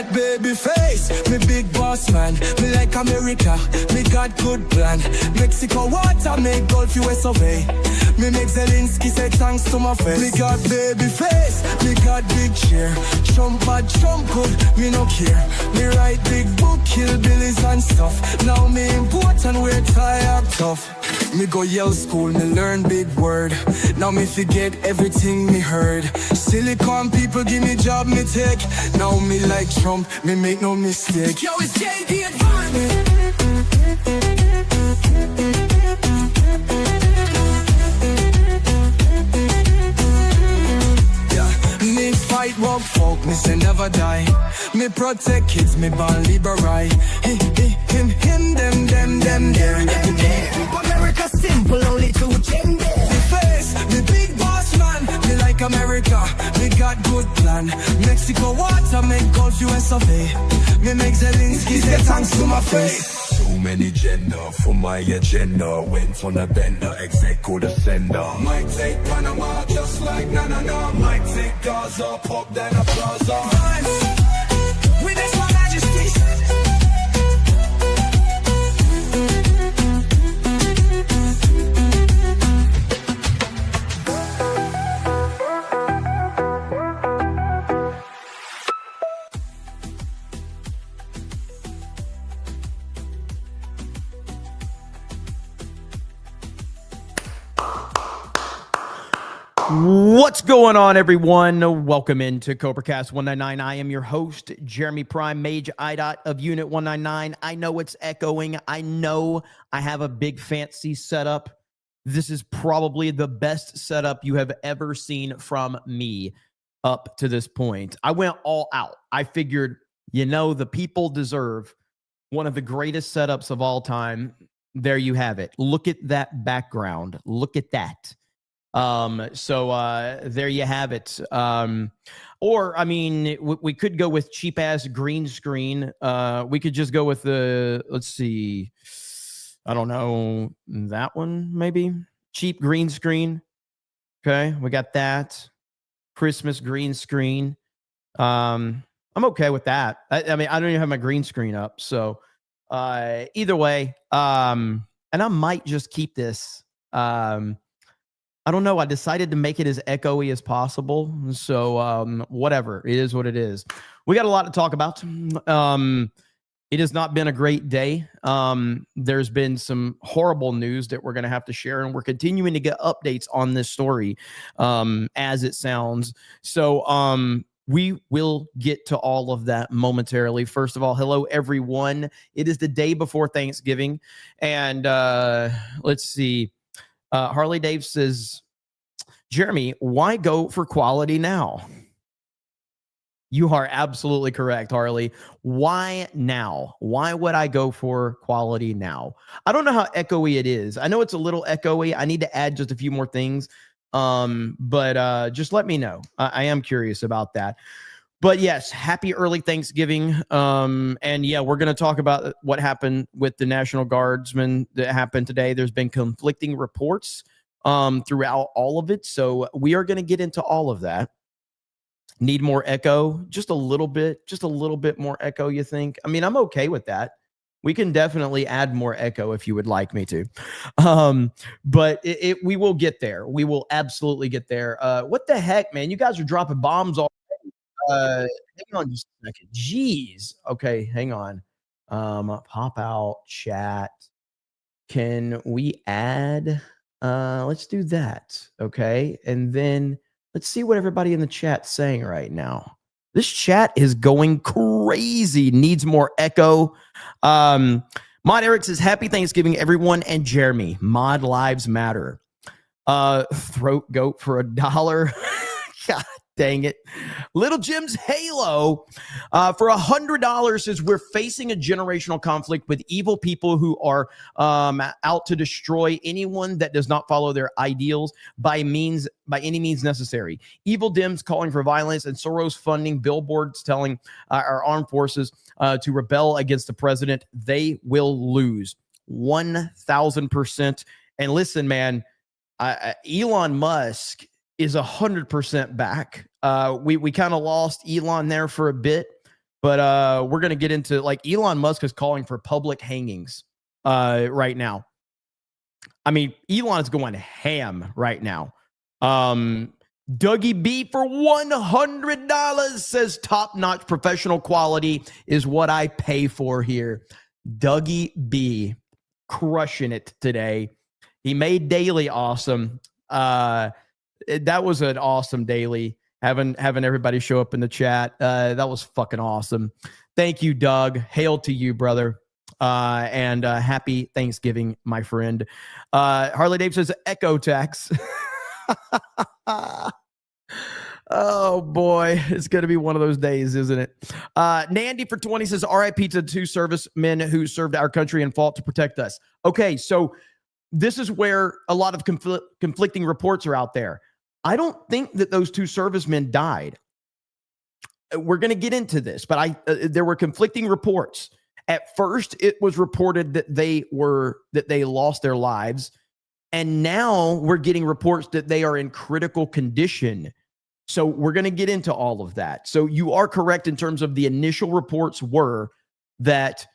got baby face, me big boss man. Me like America, me got good plan. Mexico water make Gulf US obey. Me make Zelensky say thanks to my face. Me got baby face, me got big cheer. Trump bad, Trump good, me no care. Me write big book, kill billies and stuff. Now me important, we're tired tough. Me go Yale school, me learn big word. Now me forget everything me heard. Silicon people give me job, me take. Now me like Trump, me make no mistake. Yo, it's JD Advance. Me fight walk folk, me say never die. Me protect kids, me born liberal. Him, them, there. America simple, only two gender. Me face, me big boss man. Me like America, me got good plan. Mexico water make Gulf US obey. Me make Zelensky say thanks to my face. So many gender for my agenda. Went on a bender, execo the sender. Might take Panama just like na. Might take Gaza, pop then a plaza. With this my majesty. What's going on, everyone? Welcome into CobraCast 199. I am your host, Jeremy Prime, Mage IDOT of Unit 199. I know it's echoing. I know I have a big fancy setup. This is probably the best setup you have ever seen from me up to this point. I went all out. I figured, the people deserve one of the greatest setups of all time. There you have it. Look at that background. Look at that. So there you have it. We could go with cheap ass green screen. We could just go with let's see. I don't know, that one maybe. Cheap green screen. Okay, we got that. Christmas green screen. I'm okay with that. I don't even have my green screen up. So either way, and I might just keep this. I don't know. I decided to make it as echoey as possible. So whatever. It is what it is. We got a lot to talk about. It has not been a great day. There's been some horrible news that we're going to have to share, and we're continuing to get updates on this story as it sounds. So we will get to all of that momentarily. First of all, hello, everyone. It is the day before Thanksgiving. And let's see. Harley Dave says, Jeremy, why go for quality now? You are absolutely correct, Harley. Why now? Why would I go for quality now? I don't know how echoey it is. I know it's a little echoey. I need to add just a few more things. But just let me know. I am curious about that. But yes, happy early Thanksgiving. And yeah, we're going to talk about what happened with the National Guardsmen that happened today. There's been conflicting reports throughout all of it. So we are going to get into all of that. Need more echo? Just a little bit more echo, you think? I mean, I'm okay with that. We can definitely add more echo if you would like me to. But we will get there. We will absolutely get there. What the heck, man? You guys are dropping bombs all hang on just a second. Jeez. Okay, hang on. Pop out chat. Can we add? Let's do that. Okay, and then let's see what everybody in the chat's saying right now. This chat is going crazy. Needs more echo. Mod Eric says, "Happy Thanksgiving, everyone," and Jeremy. Mod lives matter. Throat goat for $1. God dang it. Little Jim's Halo for $100 says, we're facing a generational conflict with evil people who are out to destroy anyone that does not follow their ideals by any means necessary. Evil Dems calling for violence and Soros funding billboards telling our armed forces to rebel against the president. They will lose 1,000%. And listen, man, Elon Musk is 100% back. We kind of lost Elon there for a bit. But we're going to get into, like, Elon Musk is calling for public hangings right now. I mean, Elon is going ham right now. Dougie B for $100 says top-notch professional quality is what I pay for here. Dougie B crushing it today. He made daily awesome. That was an awesome daily. Having everybody show up in the chat. That was fucking awesome. Thank you, Doug. Hail to you, brother. And happy Thanksgiving, my friend. Harley Dave says echo tax. Oh boy, it's gonna be one of those days, isn't it? Nandy for 20 says RIP to 2 servicemen who served our country and fought to protect us. Okay, so this is where a lot of conflicting reports are out there. I don't think that those 2 servicemen died. We're going to get into this, but there were conflicting reports. At first, it was reported that they lost their lives, and now we're getting reports that they are in critical condition. So we're going to get into all of that. So you are correct in terms of the initial reports were that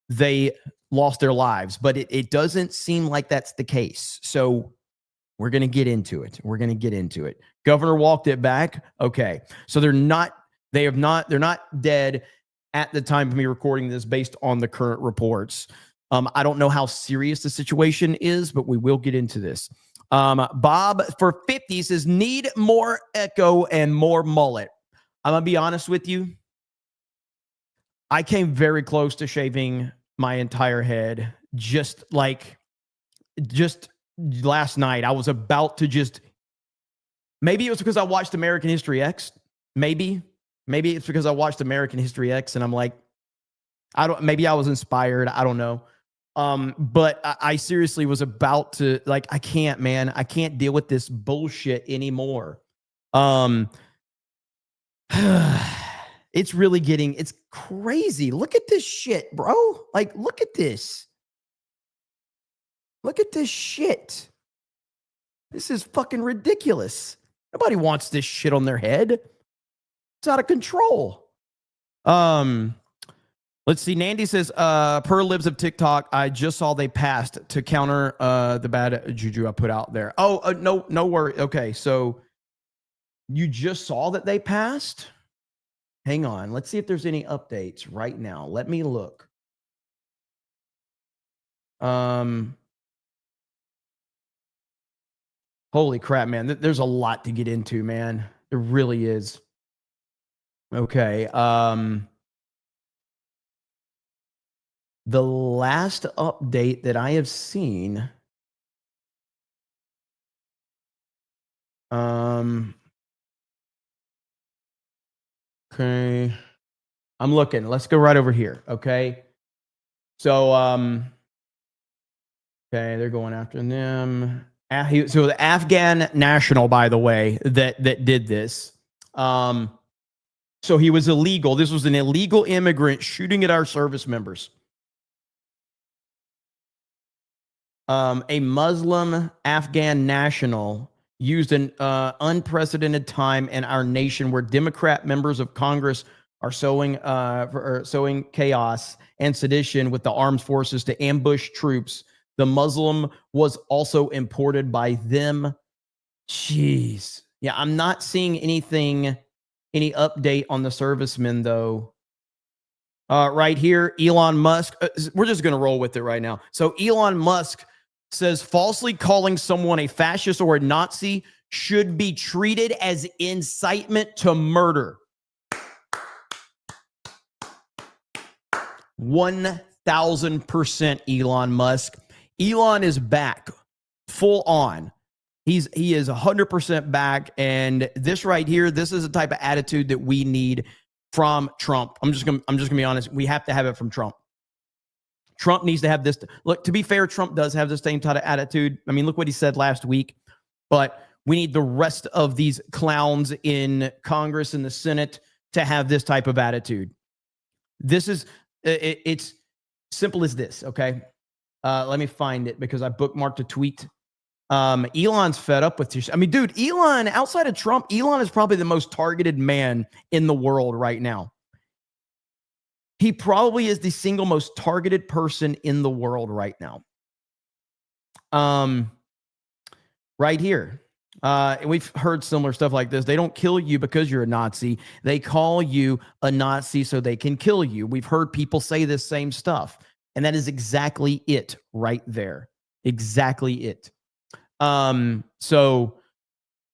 they lost their lives, but it doesn't seem like that's the case. So we're going to get into it. Governor walked it back. Okay. So they're not dead at the time of me recording this based on the current reports. I don't know how serious the situation is, but we will get into this. Bob for 50 says need more echo and more mullet. I'm going to be honest with you. I came very close to shaving my entire head just last night. I was about to maybe it was because I watched American History X. Maybe it's because I watched American History X and I'm like, maybe I was inspired. I don't know. But I seriously was about to, like, I can't, man. I can't deal with this bullshit anymore. It's crazy. Look at this shit, bro. Like, look at this. Look at this shit. This is fucking ridiculous. Nobody wants this shit on their head. It's out of control. Let's see. Nandy says, per libs of TikTok, I just saw they passed to counter the bad juju I put out there. Oh, no worry. Okay, so you just saw that they passed? Hang on. Let's see if there's any updates right now. Let me look. Holy crap, man. There's a lot to get into, man. There really is. Okay. The last update that I have seen, okay, I'm looking. Let's go right over here. Okay. So, okay, they're going after them. So the Afghan national, by the way, that did this. So he was illegal. This was an illegal immigrant shooting at our service members. A Muslim Afghan national used an unprecedented time in our nation where Democrat members of Congress are sowing chaos and sedition with the armed forces to ambush troops. The Muslim was also imported by them. Jeez. Yeah, I'm not seeing any update on the servicemen, though. Right here, Elon Musk. We're just going to roll with it right now. So Elon Musk says falsely calling someone a fascist or a Nazi should be treated as incitement to murder. 1,000% Elon Musk. Elon is back full on. He is 100% back. And this right here, this is the type of attitude that we need from Trump. I'm just gonna be honest. We have to have it from Trump. Trump needs to have this. Look, to be fair, Trump does have the same type of attitude. I mean, look what he said last week. But we need the rest of these clowns in Congress and the Senate to have this type of attitude. This is, it's simple as this, okay? Let me find it because I bookmarked a tweet. Elon's fed up with this. I mean, dude, Elon, outside of Trump, Elon is probably the most targeted man in the world right now. He probably is the single most targeted person in the world right now. Right here. And we've heard similar stuff like this. They don't kill you because you're a Nazi. They call you a Nazi so they can kill you. We've heard people say this same stuff. And that is exactly it right there. Exactly it. But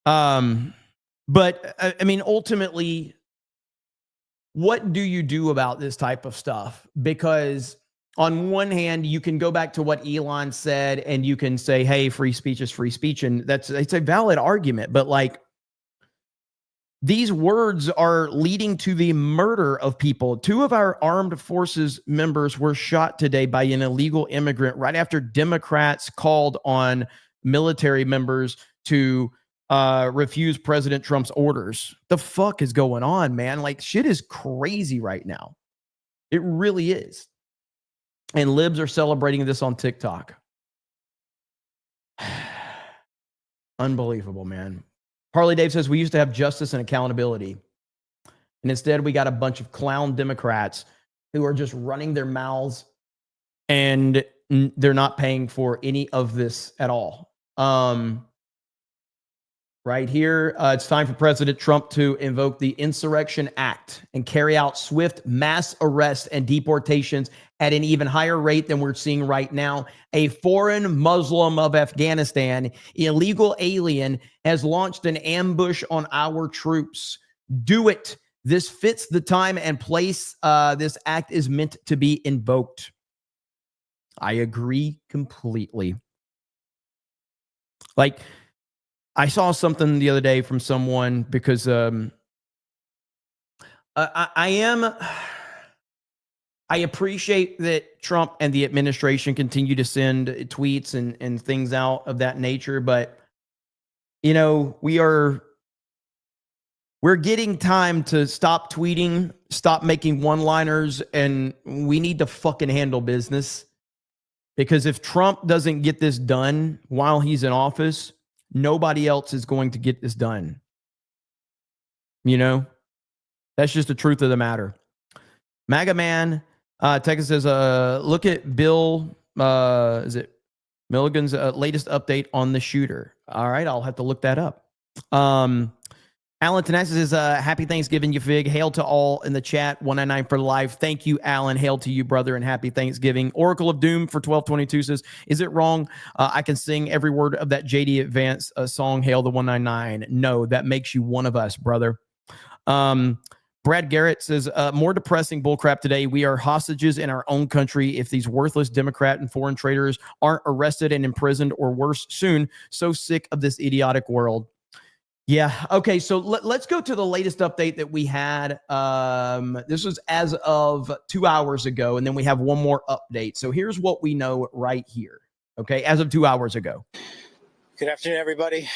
I mean, ultimately, what do you do about this type of stuff? Because on one hand, you can go back to what Elon said and you can say, hey, free speech is free speech. And it's a valid argument. But like, these words are leading to the murder of people. 2 of our armed forces members were shot today by an illegal immigrant right after Democrats called on military members to refuse President Trump's orders. The fuck is going on, man? Like, shit is crazy right now. It really is. And libs are celebrating this on TikTok. Unbelievable, man. Harley Dave says we used to have justice and accountability. And instead we got a bunch of clown Democrats who are just running their mouths and they're not paying for any of this at all. Right here, it's time for President Trump to invoke the Insurrection Act and carry out swift mass arrests and deportations at an even higher rate than we're seeing right now. A foreign Muslim of Afghanistan, illegal alien, has launched an ambush on our troops. Do it. This fits the time and place this act is meant to be invoked. I agree completely. Like, I saw something the other day from someone because I appreciate that Trump and the administration continue to send tweets and things out of that nature, but you know, we're getting time to stop tweeting, stop making one-liners, and we need to fucking handle business. Because if Trump doesn't get this done while he's in office, nobody else is going to get this done. You know, that's just the truth of the matter. MAGA Man, Texas says, look at Bill, is it Milligan's latest update on the shooter. All right, I'll have to look that up. Alan Tanasis says, happy Thanksgiving, you fig. Hail to all in the chat, 199 for life. Thank you, Alan. Hail to you, brother, and happy Thanksgiving. Oracle of Doom for 1222 says, is it wrong? I can sing every word of that JD Advance song, Hail the 199. No, that makes you one of us, brother. Brad Garrett says, more depressing bullcrap today. We are hostages in our own country if these worthless Democrat and foreign traitors aren't arrested and imprisoned or worse soon. So sick of this idiotic world. Yeah. Okay. So let's go to the latest update that we had. This was as of 2 hours ago, and then we have one more update. So here's what we know right here. Okay. As of 2 hours ago. Good afternoon, everybody.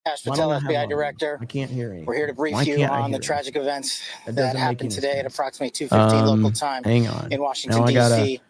Cash Patel, FBI Director. I can't hear you. We're here to brief you on the tragic events that happened today at approximately 2:15 local time in Washington, D.C.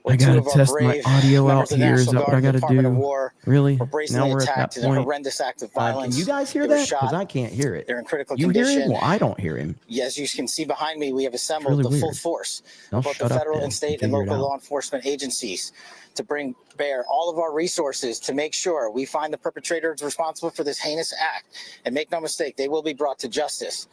I gotta test my audio out here. Is that what I gotta do? Really? Now we're at that point. A horrendous act of violence. Can you guys hear that? Because I can't hear it. They're in critical condition. You hear him? Well, I don't hear him. As you can see behind me, we have assembled the full force of both the federal and state and local law enforcement agencies to bring bear all of our resources to make sure we find the perpetrators responsible for this heinous act. And make no mistake, they will be brought to justice.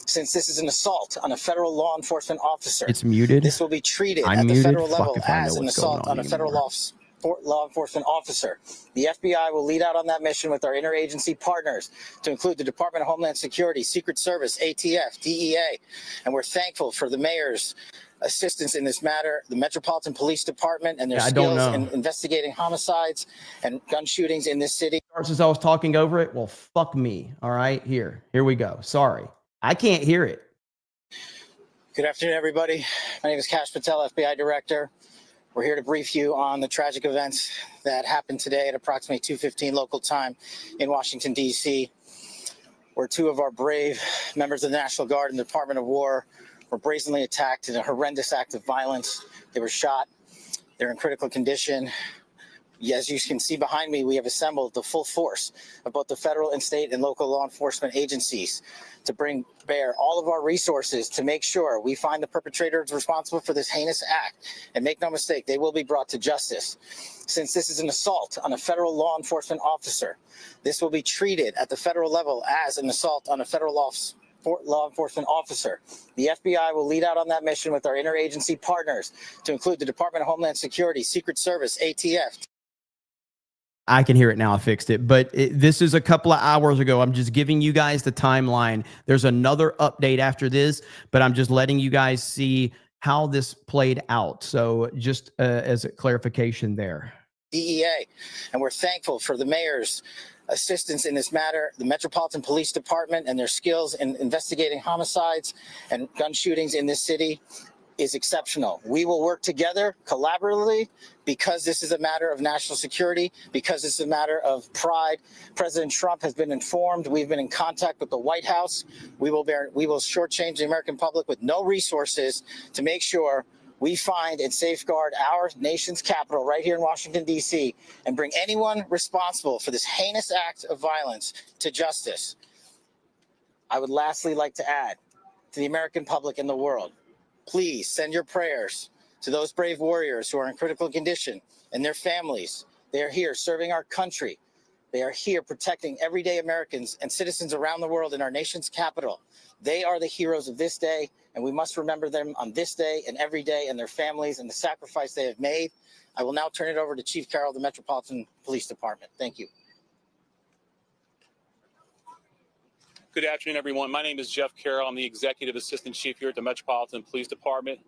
Since this is an assault on a federal law enforcement officer, it's muted. This will be treated at the federal level as an assault on a federal law enforcement officer. The FBI will lead out on that mission with our interagency partners to include the Department of Homeland Security, Secret Service, ATF, DEA. And we're thankful for the mayor's assistance in this matter, the Metropolitan Police Department and their skills in investigating homicides and gun shootings in this city. Since I was talking over it, well, fuck me. All right, here we go. Sorry, I can't hear it. Good afternoon, everybody. My name is Cash Patel, FBI Director. We're here to brief you on the tragic events that happened today at approximately 2:15 local time in Washington, D.C., where 2 of our brave members of the National Guard and the Department of War were brazenly attacked in a horrendous act of violence. They were shot. They're in critical condition. As you can see behind me, we have assembled the full force of both the federal and state and local law enforcement agencies to bring bear all of our resources to make sure we find the perpetrators responsible for this heinous act. And make no mistake, they will be brought to justice. Since this is an assault on a federal law enforcement officer, this will be treated at the federal level as an assault on a federal law enforcement officer. The FBI will lead out on that mission with our interagency partners to include the Department of Homeland Security, Secret Service, ATF. I can hear it now. I fixed it. But this is a couple of hours ago. I'm just giving you guys the timeline. There's another update after this, but I'm just letting you guys see how this played out. So just as a clarification there. DEA. And we're thankful for the mayor's assistance in this matter, the Metropolitan Police Department and their skills in investigating homicides and gun shootings in this city is exceptional. We will work together collaboratively because this is a matter of national security, because this is a matter of pride. President Trump has been informed. We've been in contact with the White House. We will shortchange the American public with no resources to make sure we find and safeguard our nation's capital right here in Washington, D.C., and bring anyone responsible for this heinous act of violence to justice. I would lastly like to add to the American public and the world, please send your prayers to those brave warriors who are in critical condition and their families. They are here serving our country. They are here protecting everyday Americans and citizens around the world in our nation's capital. They are the heroes of this day, and we must remember them on this day and every day and their families and the sacrifice they have made. I will now turn it over to Chief Carroll of the Metropolitan Police Department. Thank you. Good afternoon, everyone. My name is Jeff Carroll. I'm the Executive Assistant Chief here at the Metropolitan Police Department.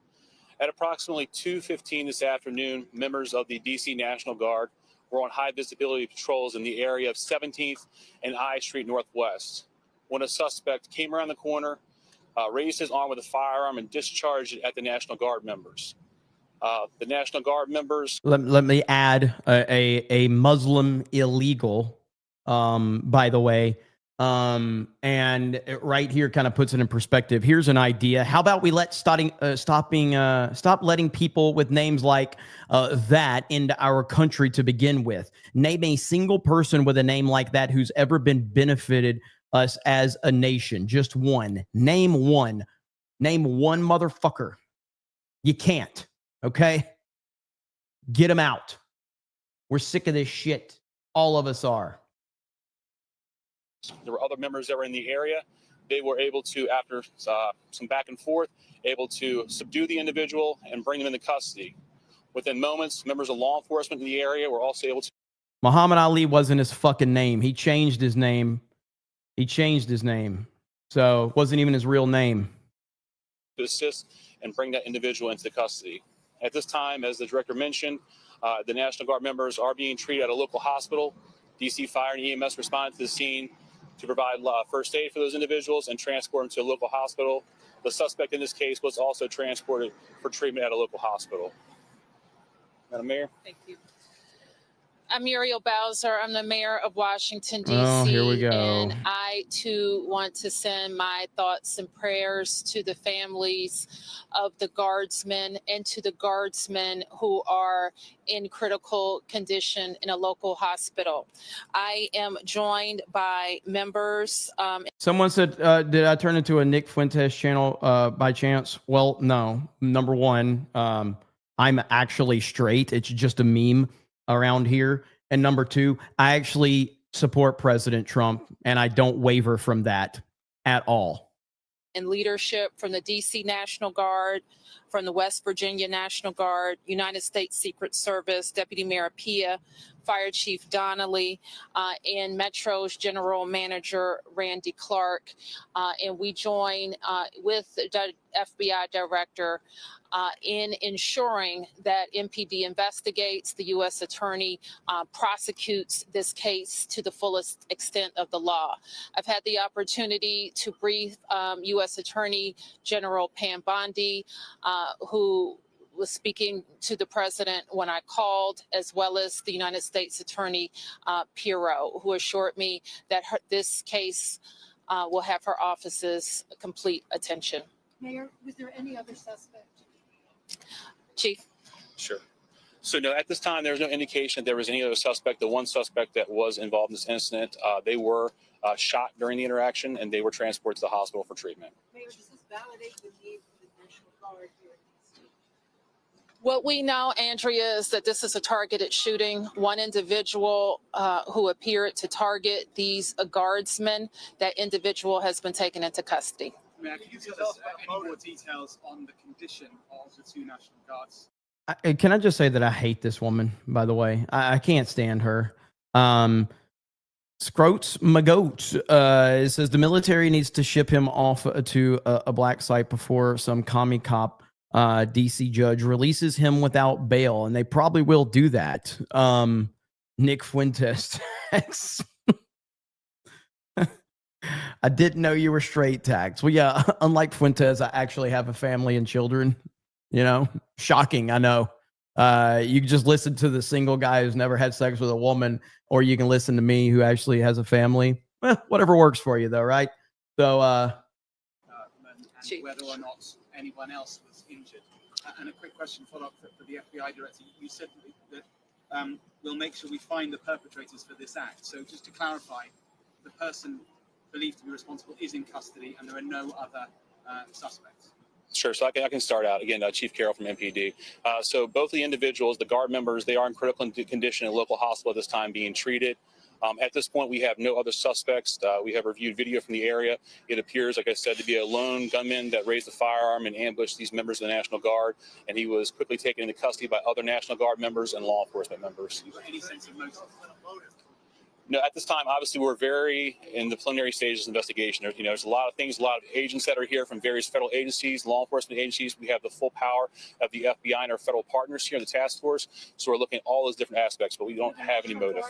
At approximately 2:15 this afternoon, members of the D.C. National Guard were on high visibility patrols in the area of 17th and I Street Northwest when a suspect came around the corner, raised his arm with a firearm, and discharged it at the National Guard members. The National Guard members... Let me add a Muslim illegal, by the way. And right here kind of puts it in perspective. Here's an idea. How about we stop letting people with names like that into our country to begin with? Name a single person with a name like that who's ever been benefited us as a nation. Just one. Name one. Name one motherfucker. You can't. Okay? Get them out. We're sick of this shit. All of us are. There were other members that were in the area. They were able to, after some back and forth, able to subdue the individual and bring them into custody. Within moments, members of law enforcement in the area were also able to... Muhammad Ali wasn't his fucking name. He changed his name. So it wasn't even his real name. ...to assist and bring that individual into custody. At this time, as the director mentioned, the National Guard members are being treated at a local hospital. DC Fire and EMS responded to the scene to provide first aid for those individuals and transport them to a local hospital. The suspect in this case was also transported for treatment at a local hospital. Madam Mayor. Thank you. I'm Muriel Bowser. I'm the mayor of Washington, D.C. Oh, here we go. And I, too, want to send my thoughts and prayers to the families of the guardsmen and to the guardsmen who are in critical condition in a local hospital. I am joined by members. Someone said, did I turn into a Nick Fuentes channel by chance? Well, no. Number one, I'm actually straight. It's just a meme around here. And number two, I actually support President Trump, and I don't waver from that at all. And leadership from the DC National Guard, from the West Virginia National Guard, United States Secret Service, Deputy Mayor Pia, Fire Chief Donnelly, and Metro's General Manager Randy Clark. And we join with the FBI Director in ensuring that MPD investigates, the U.S. Attorney prosecutes this case to the fullest extent of the law. I've had the opportunity to brief U.S. Attorney General Pam Bondi, who was speaking to the president when I called, as well as the United States Attorney Pirro, who assured me that this case will have her office's complete attention. Mayor, was there any other suspect? Chief. Sure. So no, at this time, there was no indication that there was any other suspect. The one suspect that was involved in this incident, they were shot during the interaction, and they were transported to the hospital for treatment. Mayor, does this validate the need for the National Guard here in DC? What we know, Andrea, is that this is a targeted shooting. One individual who appeared to target these guardsmen, that individual has been taken into custody. Mayor, can you tell us any more details on the condition of the two National Guards? Can I just say that I hate this woman, by the way? I can't stand her. Scroats Magoat it says the military needs to ship him off to a black site before some commie cop DC judge releases him without bail, and they probably will do that. Nick Fuentes. I didn't know you were straight tax. Well, yeah, unlike Fuentes, I actually have a family and children. You know, shocking. I know. You can just listen to the single guy who's never had sex with a woman, or you can listen to me who actually has a family. Well, whatever works for you, though, right? So, and whether or not anyone else was injured. And a quick question follow-up for the FBI director. You said that we'll make sure we find the perpetrators for this act. So just to clarify, the person believed to be responsible is in custody, and there are no other suspects. Sure. So I can start out again. Chief Carroll from MPD. So both the individuals, the guard members, they are in critical condition in a local hospital at this time, being treated. At this point, we have no other suspects. We have reviewed video from the area. It appears, like I said, to be a lone gunman that raised a firearm and ambushed these members of the National Guard, and he was quickly taken into custody by other National Guard members and law enforcement members. Any sense of motive? No, at this time, obviously, we're very in the preliminary stages of investigation. There's a lot of things, a lot of agents that are here from various federal agencies, law enforcement agencies. We have the full power of the FBI and our federal partners here in the task force. So we're looking at all those different aspects, but we don't have any motive.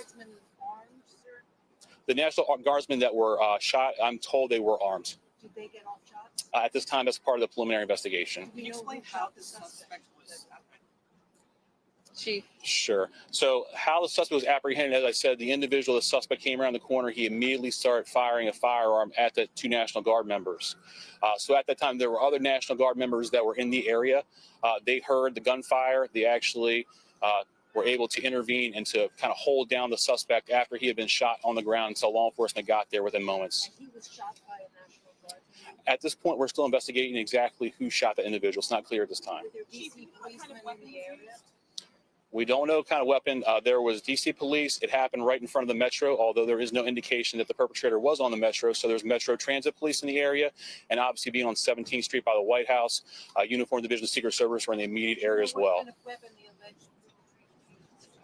The National Guardsmen that were shot, I'm told they were armed. Did they get off shots? At this time, that's part of the preliminary investigation. Can you explain how the suspect was apprehended? Chief. Sure. So how the suspect was apprehended, as I said, the individual, the suspect came around the corner. He immediately started firing a firearm at the two National Guard members. So at that time, there were other National Guard members that were in the area. They heard the gunfire. They actually were able to intervene and to kind of hold down the suspect after he had been shot on the ground until law enforcement got there within moments. And he was shot by a National Guard. At this point, we're still investigating exactly who shot the individual. It's not clear at this time. Were there DC policemen in the area? We don't know what kind of weapon. There was DC police. It happened right in front of the Metro, although there is no indication that the perpetrator was on the Metro. So there's Metro Transit Police in the area. And obviously being on 17th Street by the White House, Uniform Division of Secret Service were in the immediate area as well. What kind of weapon the alleged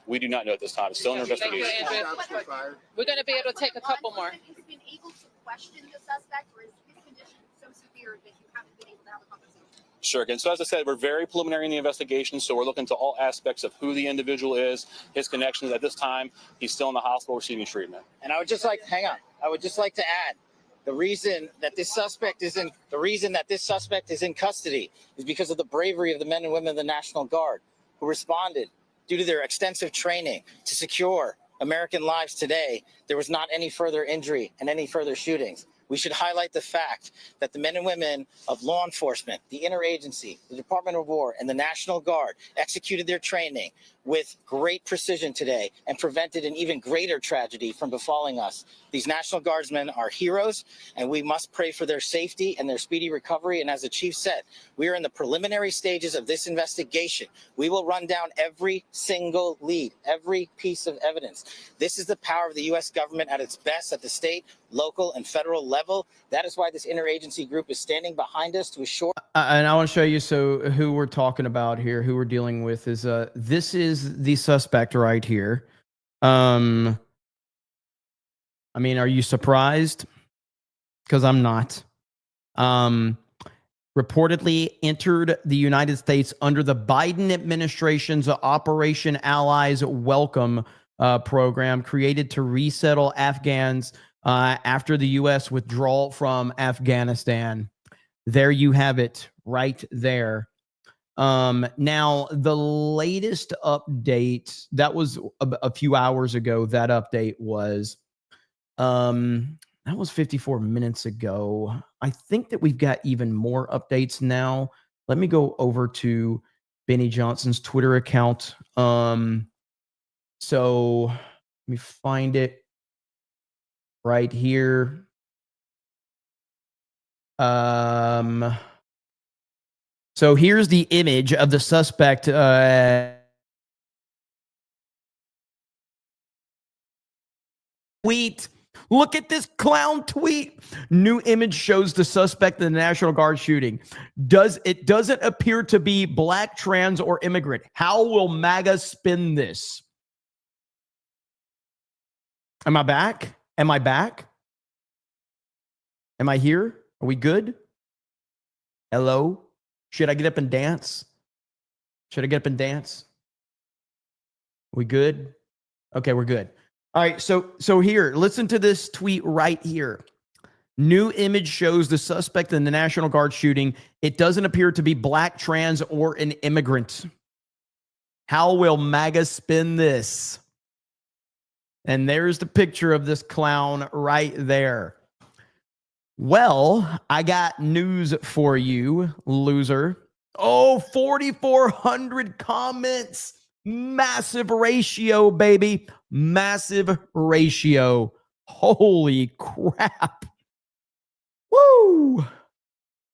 We do not know at this time. It's still under Thank you, investigation. Andrea. We're going to be able to take a couple more. Have you been able to question the suspect, or is his condition so severe that you haven't been able to have a conversation? Sure. Again, so as I said, we're very preliminary in the investigation, so we're looking to all aspects of who the individual is, his connections. At this time, he's still in the hospital receiving treatment. And I would just like, hang on. I would just like to add, the reason that this suspect is in custody is because of the bravery of the men and women of the National Guard who responded due to their extensive training to secure American lives today. There was not any further injury and any further shootings. We should highlight the fact that the men and women of law enforcement, the interagency, the Department of War, and the National Guard executed their training with great precision today and prevented an even greater tragedy from befalling us. These National Guardsmen are heroes, and we must pray for their safety and their speedy recovery. And as the chief said, we are in the preliminary stages of this investigation. We will run down every single lead, every piece of evidence. This is the power of the U.S. government at its best at the state, local, and federal level. That is why this interagency group is standing behind us to assure. And I want to show you who we're talking about here, who we're dealing with is this is the suspect right here. I mean, are you surprised? Because I'm not. Reportedly entered the United States under the Biden administration's Operation Allies Welcome program, created to resettle Afghans after the U.S. withdrawal from Afghanistan. There you have it right there. Now, the latest update, that was a few hours ago, that update was, that was 54 minutes ago. I think that we've got even more updates now. Let me go over to Benny Johnson's Twitter account. So let me find it right here. So here's the image of the suspect. Tweet. Look at this clown tweet. New image shows the suspect in the National Guard shooting. Doesn't appear to be black, trans, or immigrant. How will MAGA spin this? Am I back? Am I back? Am I here? Are we good? Hello? Should I get up and dance? Should I get up and dance? We good? Okay, we're good. All right, so here, listen to this tweet right here. New image shows the suspect in the National Guard shooting. It doesn't appear to be black, trans, or an immigrant. How will MAGA spin this? And there's the picture of this clown right there. Well, I got news for you, loser. Oh, 4,400 comments. Massive ratio, baby. Massive ratio. Holy crap. Woo.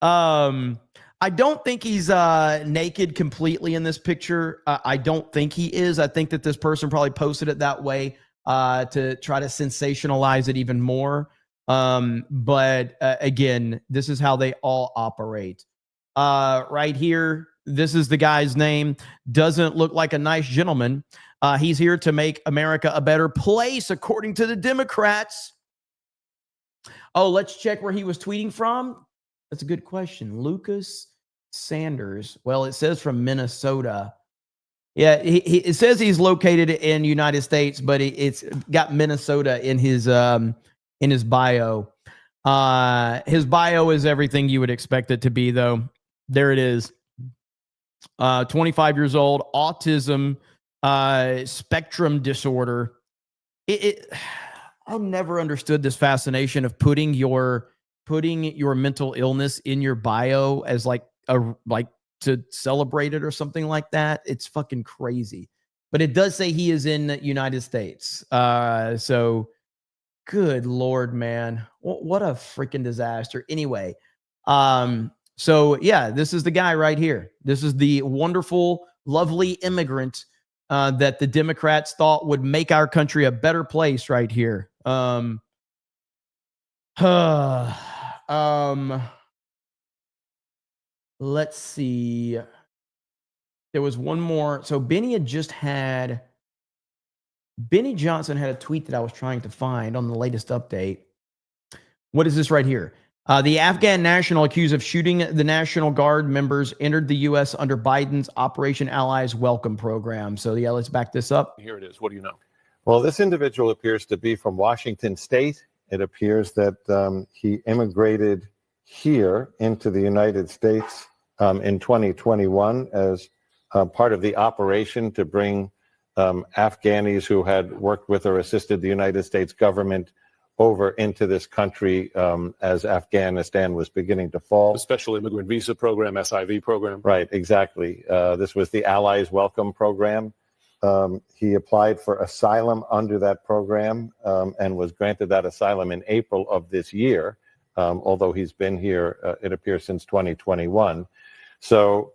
I don't think he's naked completely in this picture. I don't think he is. I think that this person probably posted it that way to try to sensationalize it even more. But again, this is how they all operate. Right here, this is the guy's name. Doesn't look like a nice gentleman. He's here to make America a better place, according to the Democrats. Oh, let's check where he was tweeting from. That's a good question. Lucas Sanders. Well, it says from Minnesota. Yeah, it says he's located in United States, but it's got Minnesota in his bio. His bio is everything you would expect it to be, though. There it is. 25 years old, autism, spectrum disorder. I never understood this fascination of putting your mental illness in your bio as like to celebrate it or something like that. It's fucking crazy. But it does say he is in the United States. So good Lord, man. What a freaking disaster. Anyway, so yeah, this is the guy right here. This is the wonderful, lovely immigrant that the Democrats thought would make our country a better place right here. Let's see. There was one more. So Benny Johnson had a tweet that I was trying to find on the latest update. What is this right here? The Afghan national accused of shooting the National Guard members entered the U.S. under Biden's Operation Allies Welcome program. So yeah, let's back this up. Here it is. What do you know? Well, this individual appears to be from Washington State. It appears that he immigrated here into the United States in 2021 as part of the operation to bring Afghanis who had worked with or assisted the United States government over into this country as Afghanistan was beginning to fall. The Special Immigrant Visa Program, SIV program. Right, exactly. This was the Allies Welcome program. He applied for asylum under that program and was granted that asylum in April of this year, although he's been here, it appears, since 2021. So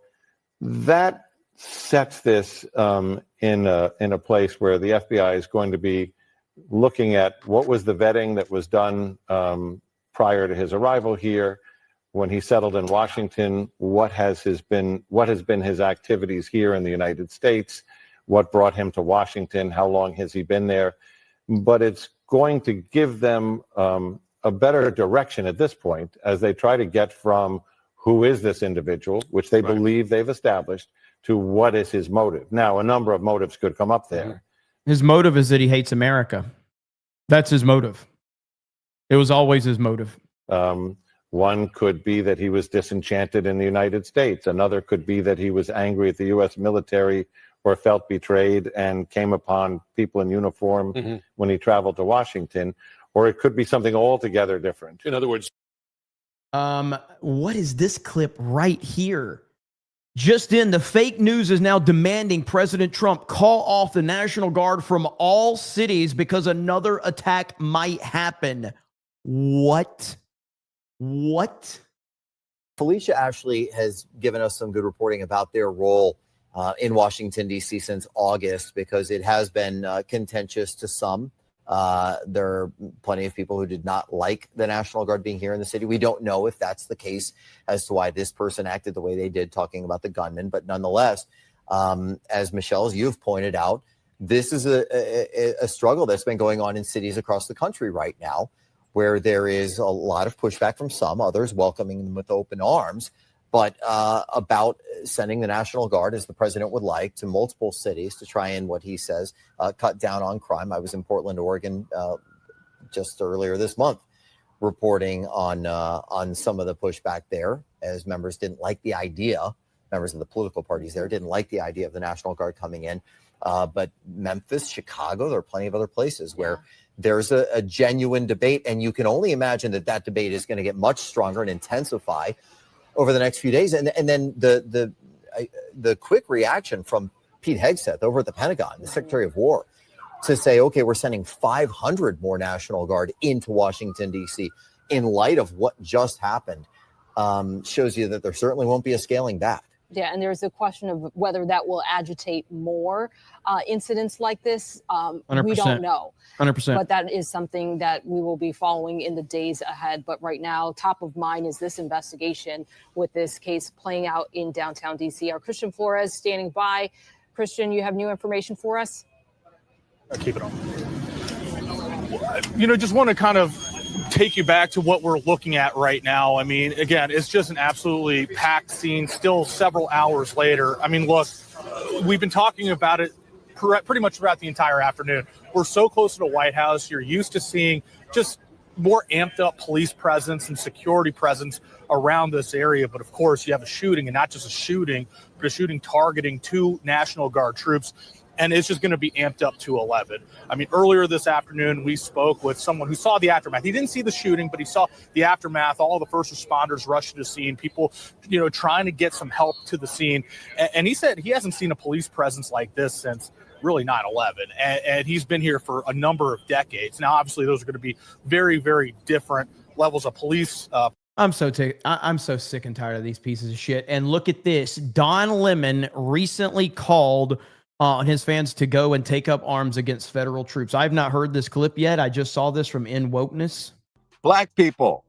that sets this in a place where the FBI is going to be looking at what was the vetting that was done prior to his arrival here, when he settled in Washington, what has been his activities here in the United States, what brought him to Washington, how long has he been there. But it's going to give them a better direction at this point as they try to get from who is this individual, which they believe they've established, to what is his motive. Now, a number of motives could come up there. His motive is that he hates America. That's his motive. It was always his motive. One could be that he was disenchanted in the United States. Another could be that he was angry at the U.S. military or felt betrayed and came upon people in uniform when he traveled to Washington. Or it could be something altogether different. In other words, what is this clip right here? Just in, the fake news is now demanding President Trump call off the National Guard from all cities because another attack might happen. What? Felicia Ashley has given us some good reporting about their role in Washington, D.C. since August, because it has been contentious to some. There are plenty of people who did not like the National Guard being here in the city. We don't know if that's the case as to why this person acted the way they did, talking about the gunman. But nonetheless, as Michelle, as you've pointed out, this is a struggle that's been going on in cities across the country right now, where there is a lot of pushback from some, others welcoming them with open arms, but about sending the National Guard, as the president would like, to multiple cities to try and, what he says, cut down on crime. I was in Portland, Oregon, just earlier this month, reporting on some of the pushback there, as members didn't like the idea. Members of the political parties there didn't like the idea of the National Guard coming in. But Memphis, Chicago, there are plenty of other places where there's a genuine debate, and you can only imagine that debate is going to get much stronger and intensify over the next few days. And then the quick reaction from Pete Hegseth over at the Pentagon, the Secretary of War, to say, okay, we're sending 500 more National Guard into Washington, D.C. in light of what just happened, shows you that there certainly won't be a scaling back. Yeah, and there's a question of whether that will agitate more incidents like this. 100%. We don't know. 100%. But that is something that we will be following in the days ahead. But right now, top of mind is this investigation with this case playing out in downtown D.C. Our Christian Flores standing by. Christian, you have new information for us? Keep it on. Just want to kind of take you back to what we're looking at right now. I mean, again, it's just an absolutely packed scene still several hours later. I mean, look, we've been talking about it pretty much throughout the entire afternoon. We're so close to the White House. You're used to seeing just more amped up police presence and security presence around this area. But of course, you have a shooting, and not just a shooting, but a shooting targeting 2 National Guard troops. And it's just going to be amped up to 11. I mean, earlier this afternoon, we spoke with someone who saw the aftermath. He didn't see the shooting, but he saw the aftermath. All the first responders rushed to the scene, people, trying to get some help to the scene. And he said he hasn't seen a police presence like this since really 9/11. And he's been here for a number of decades. Now, obviously, those are going to be very, very different levels of police. I'm so sick and tired of these pieces of shit. And look at this. Don Lemon recently called on his fans to go and take up arms against federal troops. I've not heard this clip yet. I just saw this from In Wokeness. Black people,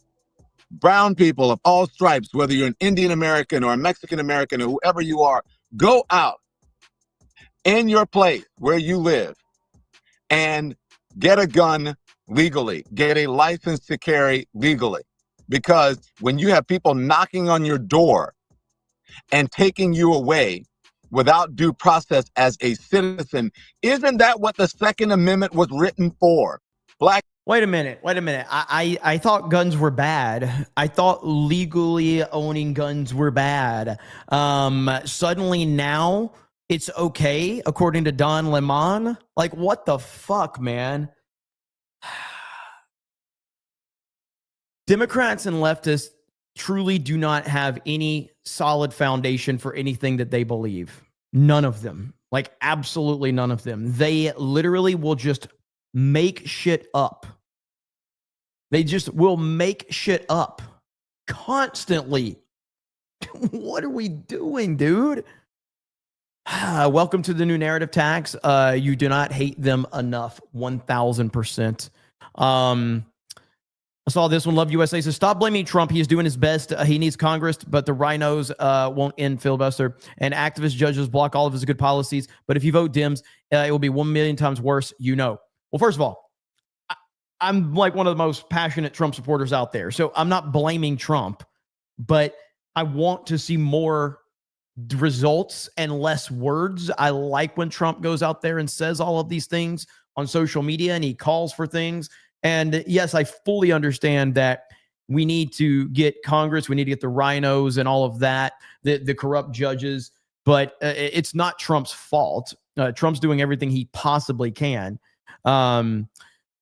brown people of all stripes, whether you're an Indian American or a Mexican American or whoever you are, go out in your place where you live and get a gun legally, get a license to carry legally. Because when you have people knocking on your door and taking you away without due process as a citizen, isn't that what the Second Amendment was written for? Wait a minute. I thought guns were bad. I thought legally owning guns were bad. Suddenly now it's okay, according to Don Lemon? Like, what the fuck, man? Democrats and leftists truly do not have any solid foundation for anything that they believe. None of them. Like, absolutely none of them. They literally will just make shit up. They just will make shit up constantly. What are we doing, dude? Welcome to the new narrative tax. You do not hate them enough. 1000%. I saw this one. Love USA says, stop blaming Trump. He is doing his best. He needs Congress, but the rhinos won't end filibuster. And activist judges block all of his good policies. But if you vote Dems, it will be 1 million times worse. Well, first of all, I'm like one of the most passionate Trump supporters out there. So I'm not blaming Trump, but I want to see more results and less words. I like when Trump goes out there and says all of these things on social media and he calls for things. And yes, I fully understand that we need to get Congress, we need to get the rhinos and all of that, the corrupt judges, but it's not Trump's fault. Trump's doing everything he possibly can.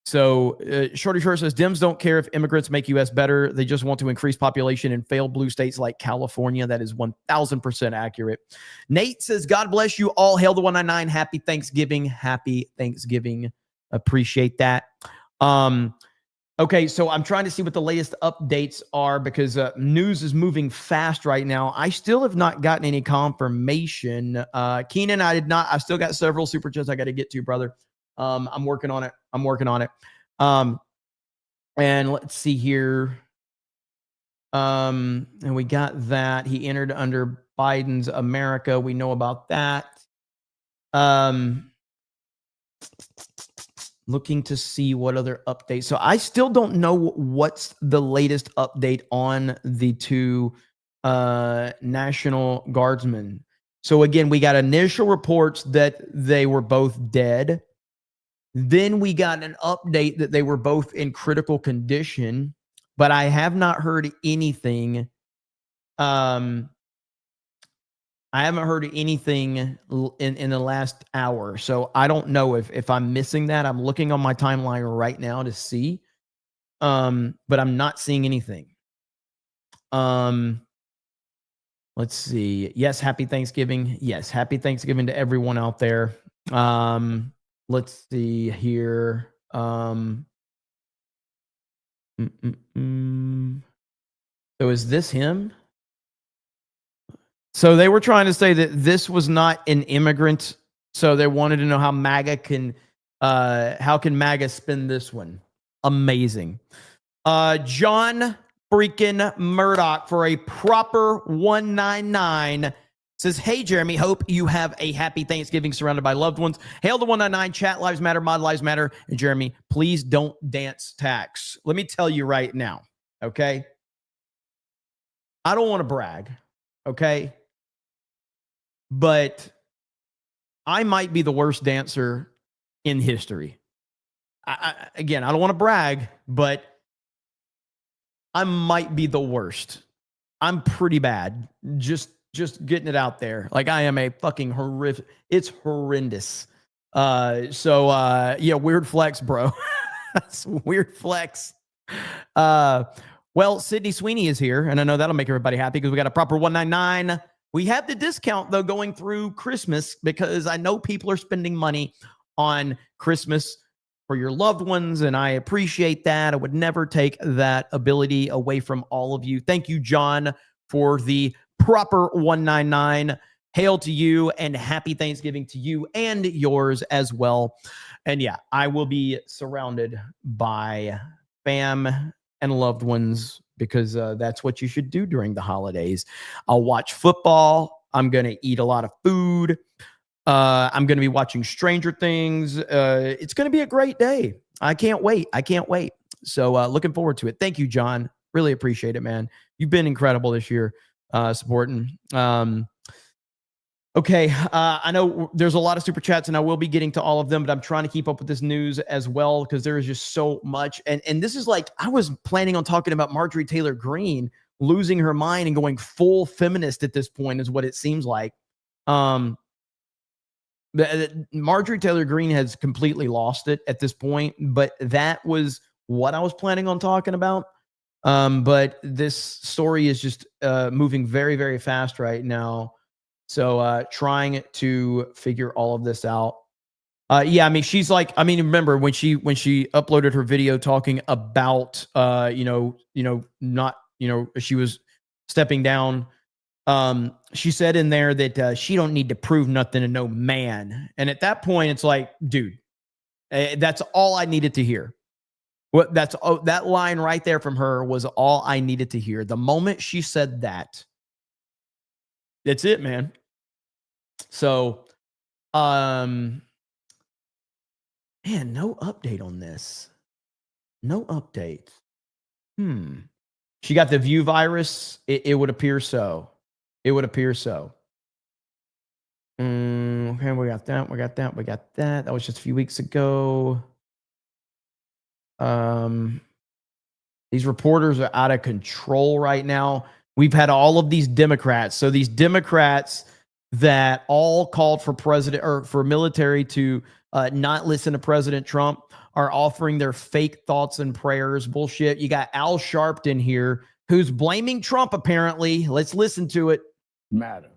So Shorty Short says, Dems don't care if immigrants make U.S. better. They just want to increase population in failed blue states like California. That is 1,000% accurate. Nate says, God bless you all. Hail the 199. Happy Thanksgiving. Happy Thanksgiving. Appreciate that. Okay, so I'm trying to see what the latest updates are because news is moving fast right now. I still have not gotten any confirmation. Keenan, I did not. I still got several super chats I got to get to, brother. I'm working on it. And let's see here. And we got that. He entered under Biden's America. We know about that. Looking to see what other updates. So I still don't know what's the latest update on the two National Guardsmen. So again, we got initial reports that they were both dead. Then we got an update that they were both in critical condition, but I have not heard anything. I haven't heard anything in the last hour. So I don't know if I'm missing that. I'm looking on my timeline right now to see. But I'm not seeing anything. Let's see. Yes, happy Thanksgiving. Yes, happy Thanksgiving to everyone out there. Let's see here. So is this him? So they were trying to say that this was not an immigrant. So they wanted to know how MAGA can, how can MAGA spin this one? Amazing. John freaking Murdoch for a proper 199 says, hey, Jeremy, hope you have a happy Thanksgiving surrounded by loved ones. Hail the 199, chat lives matter, mod lives matter. And Jeremy, please don't dance tax. Let me tell you right now, okay? I don't want to brag, okay? But I might be the worst dancer in history. Again, I don't want to brag, but I might be the worst. I'm pretty bad. Just getting it out there. Like I am a fucking horrific. It's horrendous. Yeah, weird flex, bro. That's weird flex. Well, Sydney Sweeney is here, and I know that'll make everybody happy because we got a proper 199. We have the discount though going through Christmas because I know people are spending money on Christmas for your loved ones, and I appreciate that. I would never take that ability away from all of you. Thank you, John, for the proper 199. Hail to you and happy Thanksgiving to you and yours as well. And yeah, I will be surrounded by fam and loved ones because that's what you should do during the holidays. I'll watch football. I'm going to eat a lot of food. I'm going to be watching Stranger Things. It's going to be a great day. I can't wait. So looking forward to it. Thank you, John. Really appreciate it, man. You've been incredible this year supporting. Okay. I know there's a lot of super chats and I will be getting to all of them, but I'm trying to keep up with this news as well because there is just so much. And this is like, I was planning on talking about Marjorie Taylor Greene losing her mind and going full feminist at this point is what it seems like. Marjorie Taylor Greene has completely lost it at this point, but that was what I was planning on talking about. But this story is just moving very, very fast right now. So trying to figure all of this out. Yeah, I mean, she's like, I mean, remember when she uploaded her video talking about she was stepping down. She said in there that she don't need to prove nothing to no man. And at that point, it's like, dude, that's all I needed to hear. That line right there from her was all I needed to hear. The moment she said that, that's it, man. So, man, no update on this. No update. She got the View virus. It would appear so. It would appear so. Okay, we got that. That was just a few weeks ago. These reporters are out of control right now. We've had all of these Democrats. So these Democrats that all called for president or for military to not listen to President Trump, are offering their fake thoughts and prayers. Bullshit. You got Al Sharpton here who's blaming Trump, apparently. Let's listen to it. Matter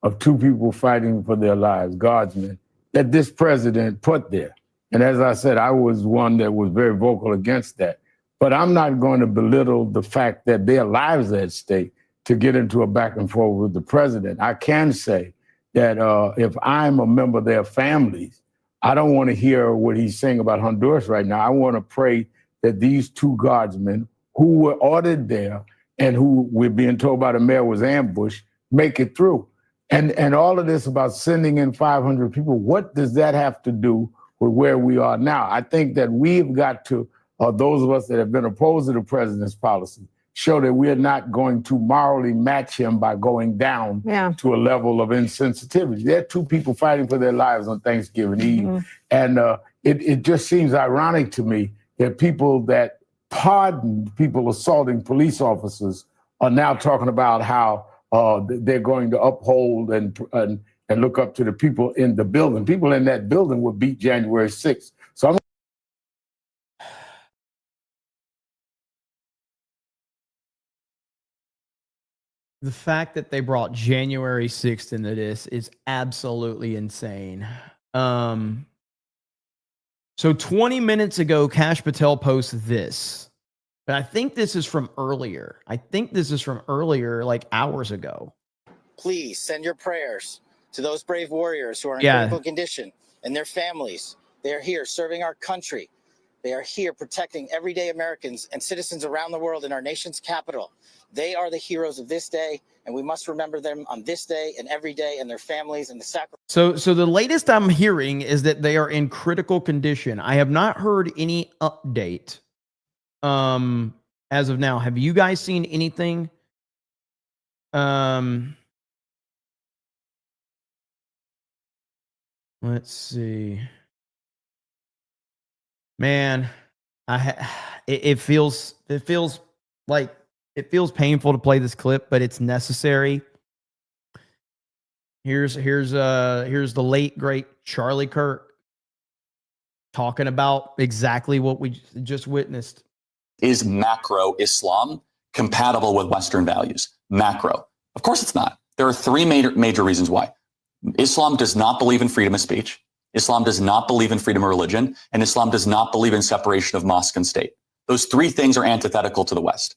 of two people fighting for their lives, Guardsmen, that this president put there. And as I said, I was one that was very vocal against that. But I'm not going to belittle the fact that their lives are at stake to get into a back and forth with the president. I can say that if I'm a member of their families, I don't want to hear what he's saying about Honduras right now. I want to pray that these two Guardsmen who were ordered there and who we're being told by the mayor was ambushed, make it through. And all of this about sending in 500 people, what does that have to do with where we are now? I think that we've got to, those of us that have been opposed to the president's policy, show that we're not going to morally match him by going down to a level of insensitivity. There are two people fighting for their lives on Thanksgiving Eve. And it just seems ironic to me that people that pardoned people assaulting police officers are now talking about how they're going to uphold and look up to the people in the building. People in that building were beat January 6th. So I'm The fact that they brought January 6th into this is absolutely insane. So 20 minutes ago, Kash Patel posted this. But I think this is from earlier. Like hours ago. Please send your prayers to those brave warriors who are in critical condition and their families. They are here serving our country. They are here protecting everyday Americans and citizens around the world in our nation's capital. They are the heroes of this day, and we must remember them on this day and every day, and their families and the sacrifice. So the latest I'm hearing is that they are in critical condition. I have not heard any update as of now. Have you guys seen anything? Let's see. Man, it feels painful to play this clip, but it's necessary. Here's the late great Charlie Kirk talking about exactly what we just witnessed. Is macro Islam compatible with Western values? Macro. Of course it's not. There are three major reasons why. Islam does not believe in freedom of speech. Islam does not believe in freedom of religion, and Islam does not believe in separation of mosque and state. Those three things are antithetical to the West.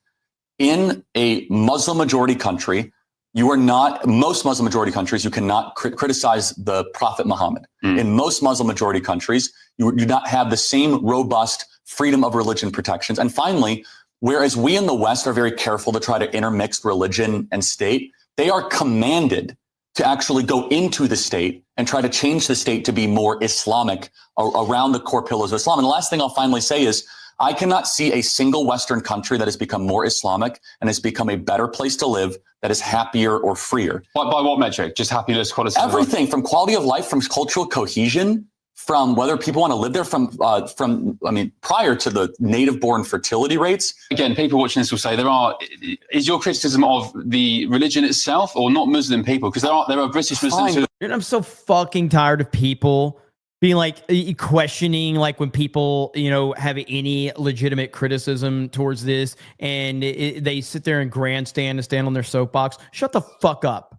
In a Muslim majority country, most Muslim majority countries, you cannot criticize the Prophet Muhammad. In most Muslim majority countries, you do not have the same robust freedom of religion protections. And finally, whereas we in the West are very careful to try to intermix religion and state, they are commanded to actually go into the state and try to change the state to be more Islamic around the core pillars of Islam. And the last thing I'll finally say is, I cannot see a single Western country that has become more Islamic and has become a better place to live that is happier or freer. By what metric? Just happiness, quality of life? Everything from quality of life, from cultural cohesion, from whether people want to live there, from prior to the native-born fertility rates. Again, people watching this will say is your criticism of the religion itself or not Muslim people? Because there are British Muslims who... Dude, I'm so fucking tired of people being like questioning, like when people, have any legitimate criticism towards this and they sit there and grandstand and stand on their soapbox. Shut the fuck up.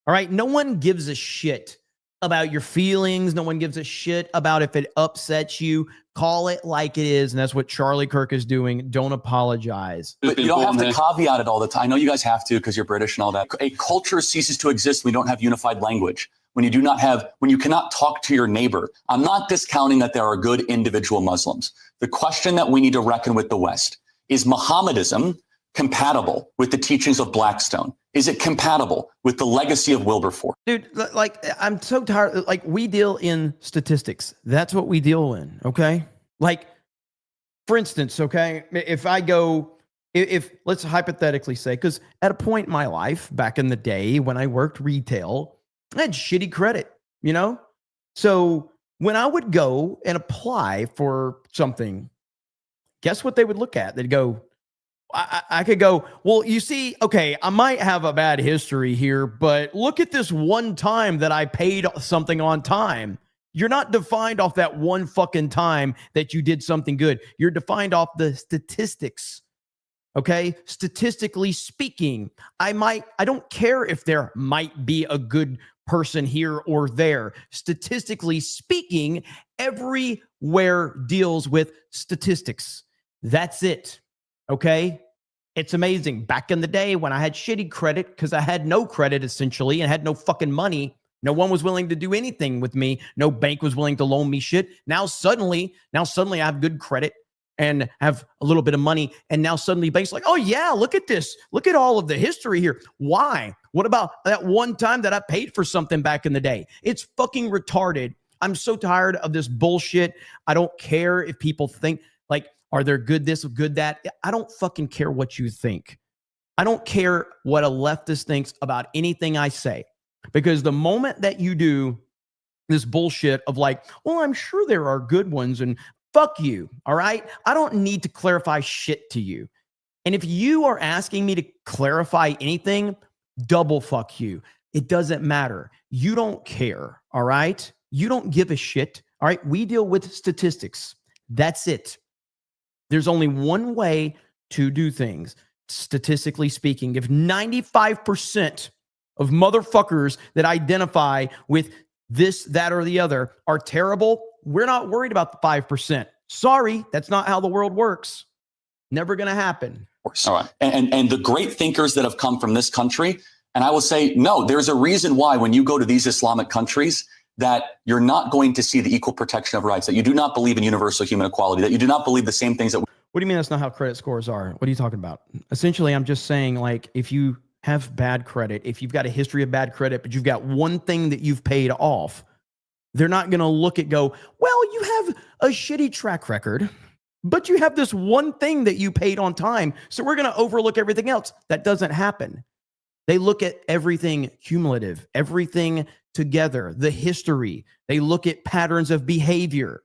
All right. No one gives a shit about your feelings. No one gives a shit about if it upsets you. Call it like it is. And that's what Charlie Kirk is doing. Don't apologize. But you don't have to caveat it all the time. I know you guys have to because you're British and all that. A culture ceases to exist when we don't have unified language. When you cannot talk to your neighbor. I'm not discounting that there are good individual Muslims. The question that we need to reckon with the West is Mohammedism compatible with the teachings of Blackstone? Is it compatible with the legacy of Wilberforce? Dude, like, I'm so tired. Like, we deal in statistics. That's what we deal in, okay? Like, for instance, okay, if let's hypothetically say, because at a point in my life, back in the day when I worked retail, I had shitty credit, So when I would go and apply for something, guess what they would look at? They'd go, I could go, well, you see, okay, I might have a bad history here, but look at this one time that I paid something on time. You're not defined off that one fucking time that you did something good. You're defined off the statistics. Okay? Statistically speaking, I don't care if there might be a good person here or there. Statistically speaking, everywhere deals with statistics. That's it. Okay? It's amazing. Back in the day when I had shitty credit because I had no credit essentially and had no fucking money, no one was willing to do anything with me. No bank was willing to loan me shit. Now suddenly I have good credit and have a little bit of money. And now suddenly banks are like, oh yeah, look at this. Look at all of the history here. Why? What about that one time that I paid for something back in the day? It's fucking retarded. I'm so tired of this bullshit. I don't care if people think like, are there good this, good that? I don't fucking care what you think. I don't care what a leftist thinks about anything I say. Because the moment that you do this bullshit of like, well, I'm sure there are good ones and fuck you, all right? I don't need to clarify shit to you. And if you are asking me to clarify anything, double fuck you. It doesn't matter. You don't care, all right? You don't give a shit, all right? We deal with statistics. That's it. There's only one way to do things, statistically speaking. If 95% of motherfuckers that identify with this, that, or the other are terrible, we're not worried about the 5%. Sorry, that's not how the world works. Never going to happen. All right. And the great thinkers that have come from this country, and I will say, no, there's a reason why when you go to these Islamic countries that you're not going to see the equal protection of rights, that you do not believe in universal human equality, that you do not believe the same things that... What do you mean that's not how credit scores are? What are you talking about? Essentially, I'm just saying, like, if you have bad credit, if you've got a history of bad credit, but you've got one thing that you've paid off, they're not going to look at go, well, you have a shitty track record, but you have this one thing that you paid on time, so we're going to overlook everything else. That doesn't happen. They look at everything cumulative, everything together, the history. They look at patterns of behavior.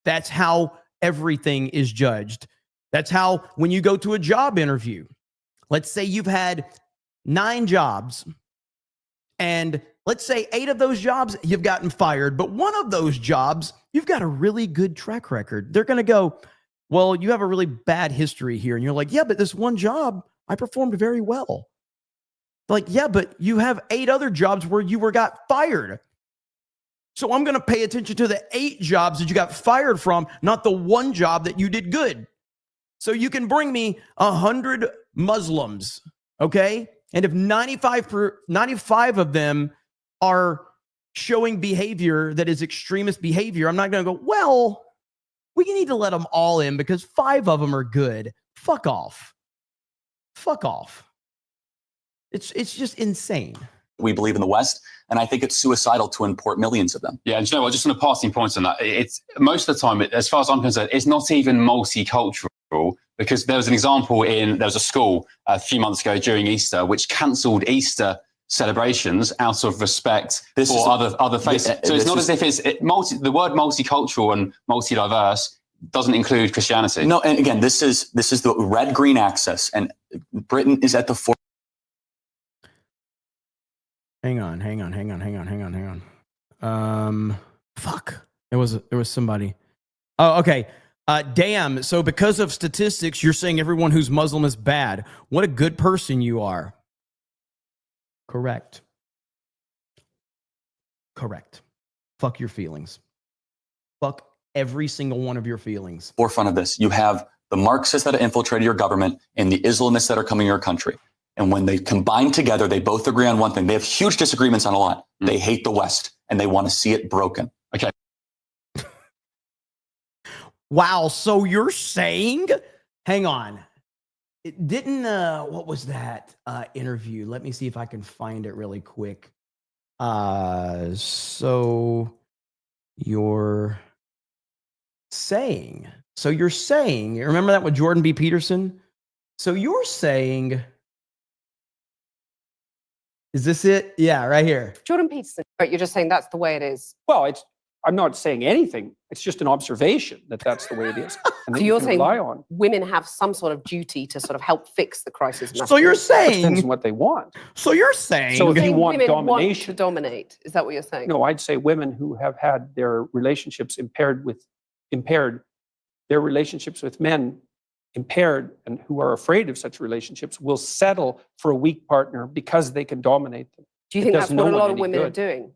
That's how everything is judged. That's how when you go to a job interview, let's say you've had 9 jobs, and let's say 8 of those jobs you've gotten fired, but one of those jobs you've got a really good track record. They're going to go, well, you have a really bad history here. And you're like, yeah, but this one job, I performed very well. Like, yeah, but you have 8 other jobs where you got fired. So I'm going to pay attention to the 8 jobs that you got fired from, not the one job that you did good. So you can bring me 100 Muslims, okay? And if 95 of them are showing behavior that is extremist behavior, I'm not going to go, well, we need to let them all in because 5 of them are good. Fuck off. Fuck off. It's just insane. We believe in the West, and I think it's suicidal to import millions of them. Yeah, and you know what, just on a passing point on that, it's most of the time, as far as I'm concerned, it's not even multicultural, because there was an example there was a school a few months ago during Easter which cancelled Easter celebrations out of respect for other faiths. So it's not as if the word multicultural and multi-diverse doesn't include Christianity. No, and again, this is the red-green axis, and Britain is at the forefront. Hang on. Fuck. There was somebody. Oh, okay. Damn. So because of statistics, you're saying everyone who's Muslim is bad. What a good person you are. Correct. Fuck your feelings. Fuck every single one of your feelings. Forefront of this, you have the Marxists that have infiltrated your government and the Islamists that are coming to your country. And when they combine together, they both agree on one thing. They have huge disagreements on a lot. They hate the West and they want to see it broken. Okay. Wow. So you're saying, hang on. It didn't, what was that interview? Let me see if I can find it really quick. So you're saying, remember that with Jordan B. Peterson? So you're saying, is this it? Yeah, right here. Jordan Peterson, but you're just saying that's the way it is. Well, it's I'm not saying anything. It's just an observation that that's the way it is. And So that you're you can saying rely on. women have some sort of duty to sort of help fix the crisis. So you're saying depends on what they want. So you're saying So if you want women domination, want to dominate. Is that what you're saying? no, I'd say women who have had their relationships impaired, their relationships with men impaired, and who are afraid of such relationships will settle for a weak partner because they can dominate them. Do you It think does that's no what a one lot of any women are good. doing?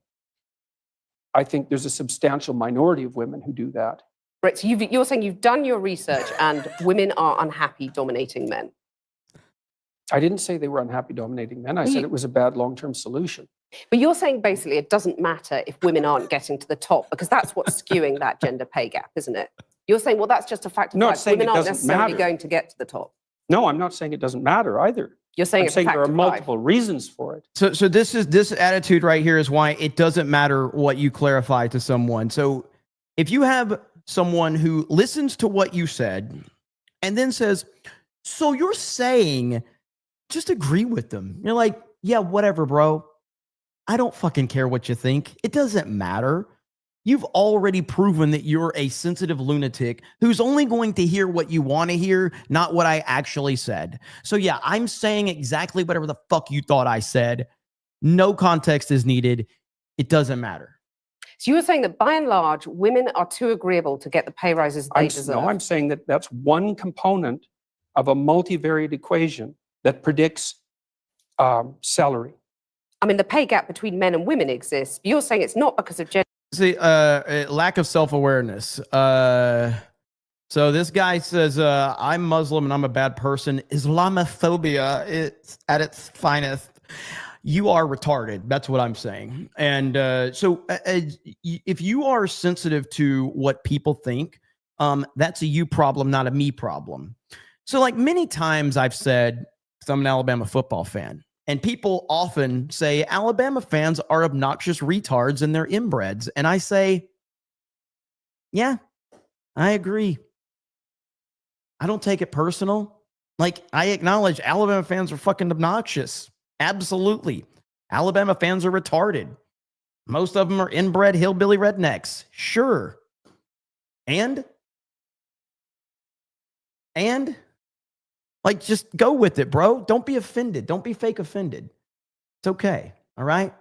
I think there's a substantial minority of women who do that. Right. So you're saying you've done your research and women are unhappy dominating men. I didn't say they were unhappy dominating men. I said it was a bad long-term solution. But you're saying basically it doesn't matter if women aren't getting to the top because that's what's skewing that gender pay gap, isn't it? You're saying, well, that's just a fact of Not life. saying Women it aren't doesn't necessarily matter. going to get to the top. No, I'm not saying it doesn't matter either. You're saying I'm it's a saying fact there are of life. multiple reasons for it. So this attitude right here is why it doesn't matter what you clarify to someone. So if you have someone who listens to what you said and then says, so you're saying, just agree with them. You're like, yeah, whatever, bro. I don't fucking care what you think. It doesn't matter. You've already proven that you're a sensitive lunatic who's only going to hear what you want to hear, not what I actually said. So yeah, I'm saying exactly whatever the fuck you thought I said. No context is needed. It doesn't matter. So you were saying that by and large, women are too agreeable to get the pay rises they deserve. No, I'm saying that that's one component of a multivariate equation that predicts salary. I mean, the pay gap between men and women exists. But you're saying it's not because of gender. See, lack of self-awareness. So this guy says, I'm Muslim and I'm a bad person. Islamophobia is at its finest. You are retarded. That's what I'm saying. And so if you are sensitive to what people think, that's a you problem, not a me problem. So like many times I've said, I'm an Alabama football fan. And people often say Alabama fans are obnoxious retards and they're inbreds. And I say, yeah, I agree. I don't take it personal. Like, I acknowledge Alabama fans are fucking obnoxious. Absolutely. Alabama fans are retarded. Most of them are inbred hillbilly rednecks. Sure. And like, just go with it, bro. Don't be offended. Don't be fake offended. It's okay. All right.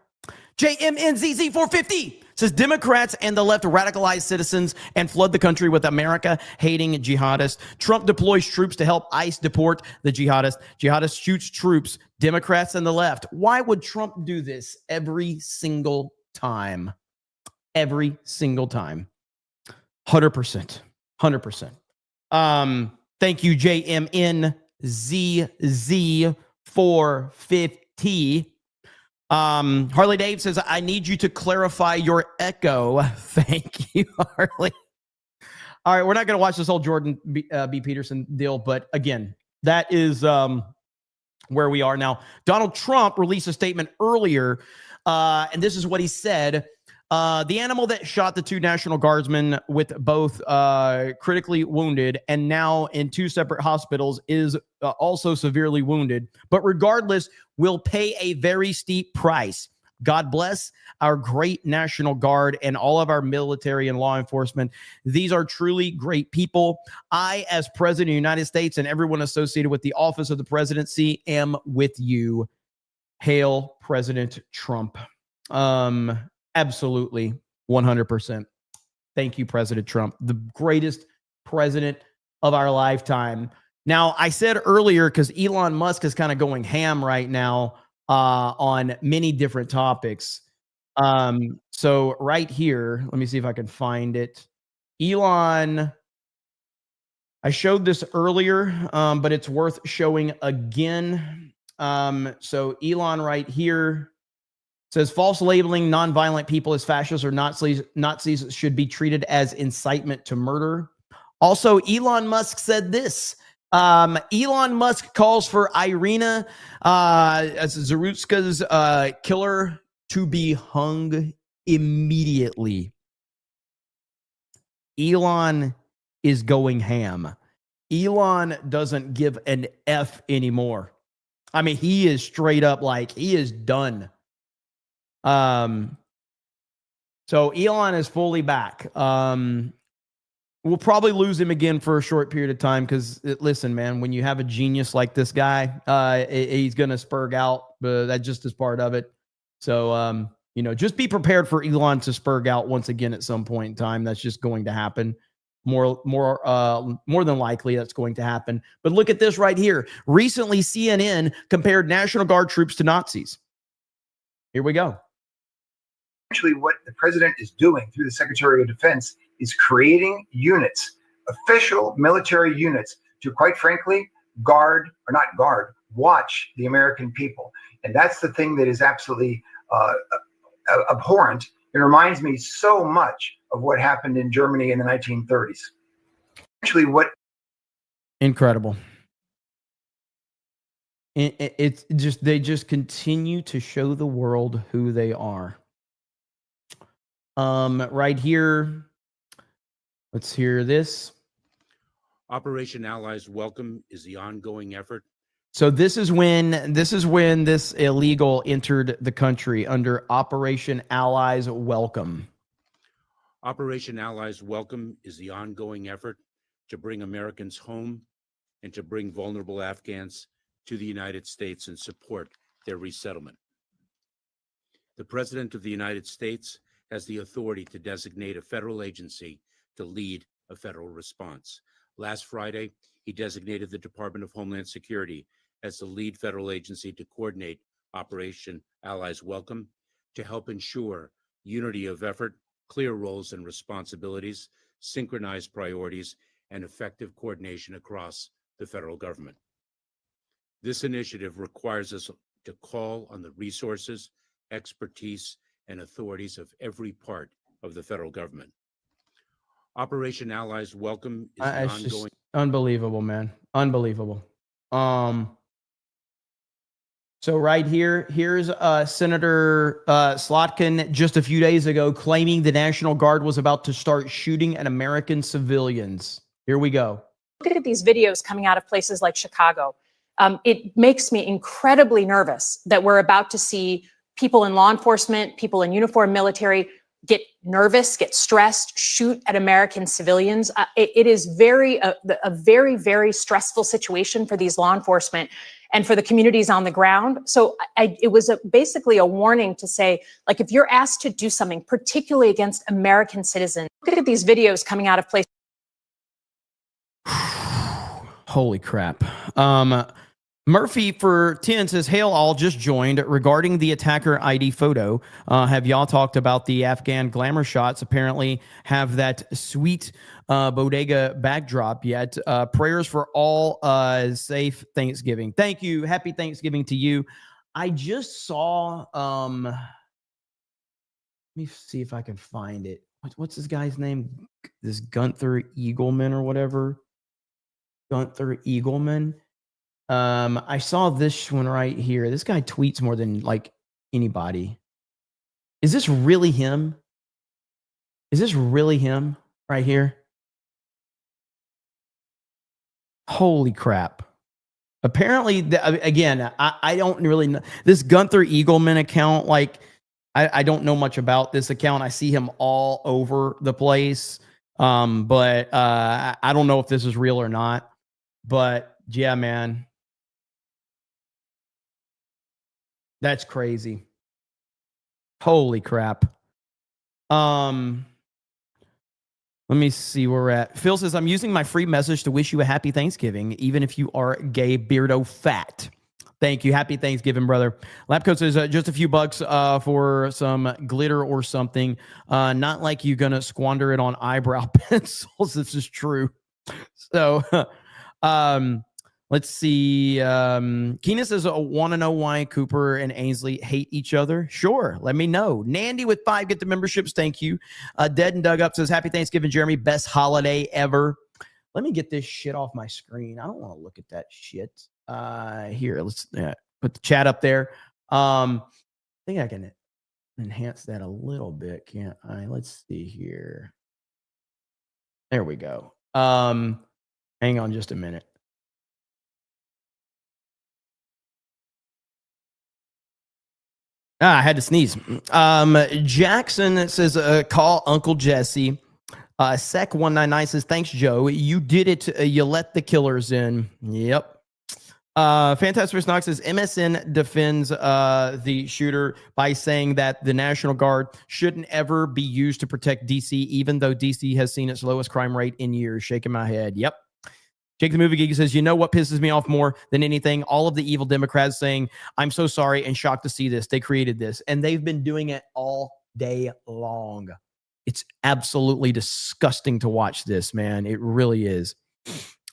JMNZZ450 says Democrats and the left radicalize citizens and flood the country with America-hating jihadists. Trump deploys troops to help ICE deport the jihadists. Jihadists shoots troops. Democrats and the left. Why would Trump do this every single time? Every single time. 100%. 100%. Thank you, JMNZZ450. Harley Dave says, I need you to clarify your echo. Thank you, Harley. All right, we're not going to watch this whole Jordan B. Peterson deal, but again, that is where we are now. Donald Trump released a statement earlier, and this is what he said. The animal that shot the two National Guardsmen with both critically wounded and now in two separate hospitals is also severely wounded, but regardless, will pay a very steep price. God bless our great National Guard and all of our military and law enforcement. These are truly great people. I, as President of the United States and everyone associated with the office of the presidency, am with you. Hail President Trump. Absolutely, 100%. Thank you, President Trump, the greatest president of our lifetime. Now, I said earlier, because Elon Musk is kind of going ham right now on many different topics. So right here, let me see if I can find it. Elon, I showed this earlier, but it's worth showing again. So Elon right here says false labeling nonviolent people as fascists or Nazis should be treated as incitement to murder. Also, Elon Musk said this. Elon Musk calls for Irina Zarutska's killer to be hung immediately. Elon is going ham. Elon doesn't give an F anymore. I mean, he is straight up like, he is done. So Elon is fully back. We'll probably lose him again for a short period of time because, listen, man, when you have a genius like this guy, he's going to spurg out. But that just is part of it. So, just be prepared for Elon to spurg out once again at some point in time. That's just going to happen. More than likely, that's going to happen. But look at this right here. Recently, CNN compared National Guard troops to Nazis. Here we go. Actually, what the president is doing through the Secretary of Defense is creating units, official military units, to, quite frankly, watch the American people. And that's the thing that is absolutely abhorrent. It reminds me so much of what happened in Germany in the 1930s. Actually, Incredible. It's just, they just continue to show the world who they are. Right here, let's hear this. Operation Allies Welcome is the ongoing effort. So this is when this illegal entered the country under Operation Allies Welcome. Operation Allies Welcome is the ongoing effort to bring Americans home and to bring vulnerable Afghans to the United States and support their resettlement. The President of the United States has the authority to designate a federal agency to lead a federal response. Last Friday, he designated the Department of Homeland Security as the lead federal agency to coordinate Operation Allies Welcome to help ensure unity of effort, clear roles and responsibilities, synchronized priorities, and effective coordination across the federal government. This initiative requires us to call on the resources, expertise, and authorities of every part of the federal government. Operation Allies Welcome is the It's ongoing. just unbelievable, man. Unbelievable. So right here, here's Senator Slotkin just a few days ago claiming the National Guard was about to start shooting at American civilians. Here we go. Look at these videos coming out of places like Chicago. It makes me incredibly nervous that we're about to see people in law enforcement, people in uniform military get nervous, get stressed, shoot at American civilians. It is a very, very stressful situation for these law enforcement and for the communities on the ground. So it was basically a warning to say, like, if you're asked to do something, particularly against American citizens, look at these videos coming out of places. Holy crap. Murphy for 10 says, hail all, just joined. Regarding the attacker ID photo, have y'all talked about the Afghan glamour shots? Apparently have that sweet bodega backdrop yet. Prayers for all safe Thanksgiving. Thank you. Happy Thanksgiving to you. I just saw, let me see if I can find it. What's this guy's name? This Gunther Eagleman or whatever. Gunther Eagleman. I saw this one right here. This guy tweets more than like anybody. Is this really him? Is this really him right here? Holy crap. Apparently, again, I don't really know. This Gunther Eagleman account, like, I don't know much about this account. I see him all over the place. But I don't know if this is real or not. But yeah, man. That's crazy. Holy crap. Let me see where we're at. Phil says, I'm using my free message to wish you a happy Thanksgiving, even if you are gay, beardo, fat. Thank you. Happy Thanksgiving, brother. Lapcoat says, just a few bucks for some glitter or something. Not like you're going to squander it on eyebrow pencils. This is true. So, let's see. Keenan says, want to know why Cooper and Ainsley hate each other? Sure. Let me know. Nandy with 5 get the memberships. Thank you. Dead and Dug Up says, happy Thanksgiving, Jeremy. Best holiday ever. Let me get this shit off my screen. I don't want to look at that shit. Here, let's put the chat up there. I think I can enhance that a little bit, can't I? Let's see here. There we go. Hang on just a minute. I had to sneeze. Jackson says, call Uncle Jesse. Sec199 says, thanks, Joe. You did it. You let the killers in. Yep. Fantastic Knox says, MSN defends the shooter by saying that the National Guard shouldn't ever be used to protect DC, even though DC has seen its lowest crime rate in years. Shaking my head. Yep. Jake the Movie Geek says, you know what pisses me off more than anything? All of the evil Democrats saying, I'm so sorry and shocked to see this. They created this. And they've been doing it all day long. It's absolutely disgusting to watch this, man. It really is.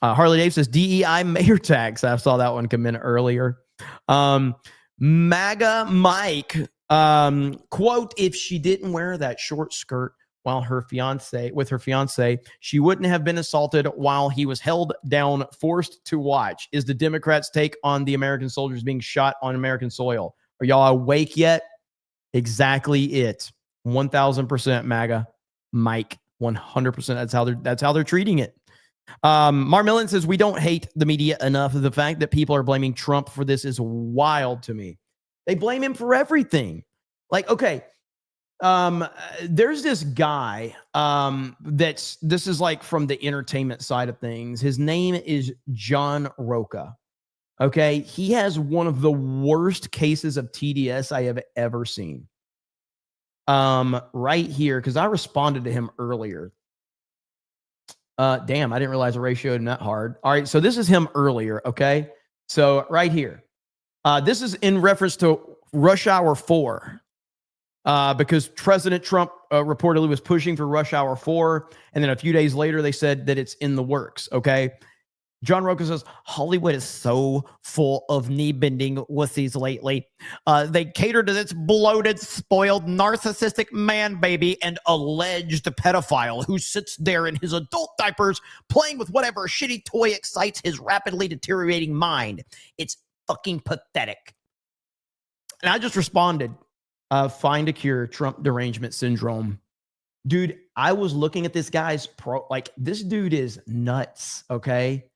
Harley Dave says, DEI mayor tax. I saw that one come in earlier. MAGA Mike, quote, if she didn't wear that short skirt while her fiance, she wouldn't have been assaulted while he was held down, forced to watch. Is the Democrats' take on the American soldiers being shot on American soil? Are y'all awake yet? Exactly it. 1000% MAGA Mike. 100%. That's how they're treating it. Mark Millen says, we don't hate the media enough. The fact that people are blaming Trump for this is wild to me. They blame him for everything. Like, okay, there's this guy this is like from the entertainment side of things. His name is John Roca. Okay, he has one of the worst cases of TDS I have ever seen. Right here, because I responded to him earlier. Damn, I didn't realize the ratio isn't that hard. All right, so this is him earlier, okay? So right here. This is in reference to Rush Hour 4. Because President Trump reportedly was pushing for Rush Hour 4, and then a few days later they said that it's in the works, okay? John Roca says, Hollywood is so full of knee-bending wussies lately. They cater to this bloated, spoiled, narcissistic man-baby and alleged pedophile who sits there in his adult diapers playing with whatever shitty toy excites his rapidly deteriorating mind. It's fucking pathetic. And I just responded, find a cure, Trump derangement syndrome. Dude, I was looking at this guy's this dude is nuts, okay?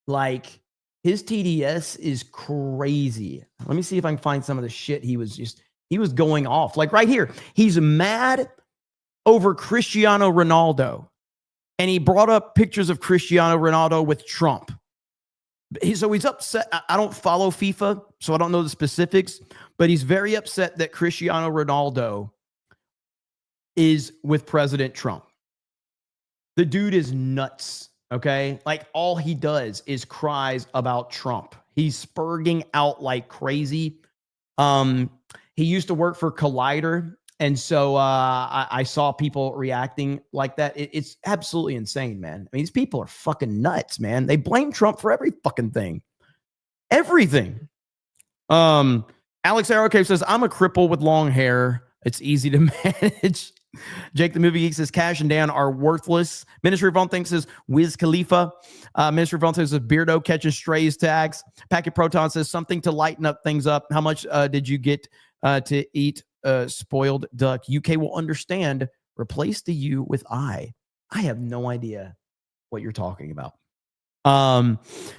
Like, his TDS is crazy. Let me see if I can find some of the shit he was going off. Like right here, he's mad over Cristiano Ronaldo. And he brought up pictures of Cristiano Ronaldo with Trump. So he's upset. I don't follow FIFA, so I don't know the specifics, but he's very upset that Cristiano Ronaldo is with President Trump. The dude is nuts. Okay, like all he does is cries about Trump. He's spurging out like crazy. He used to work for Collider, and so I saw people reacting like that. It's absolutely insane, man. I mean, these people are fucking nuts, man. They blame Trump for every fucking thing. Everything. Alex Arrowcave says, I'm a cripple with long hair. It's easy to manage. Jake the Movie Geek says, Cash and Dan are worthless. Ministry of Von Thinks says, Wiz Khalifa. Ministry of Von Thinks says, Beardo catches strays tags. Packet Proton says, something to lighten up things up. How much did you get to eat spoiled duck? UK will understand. Replace the U with I. I have no idea what you're talking about.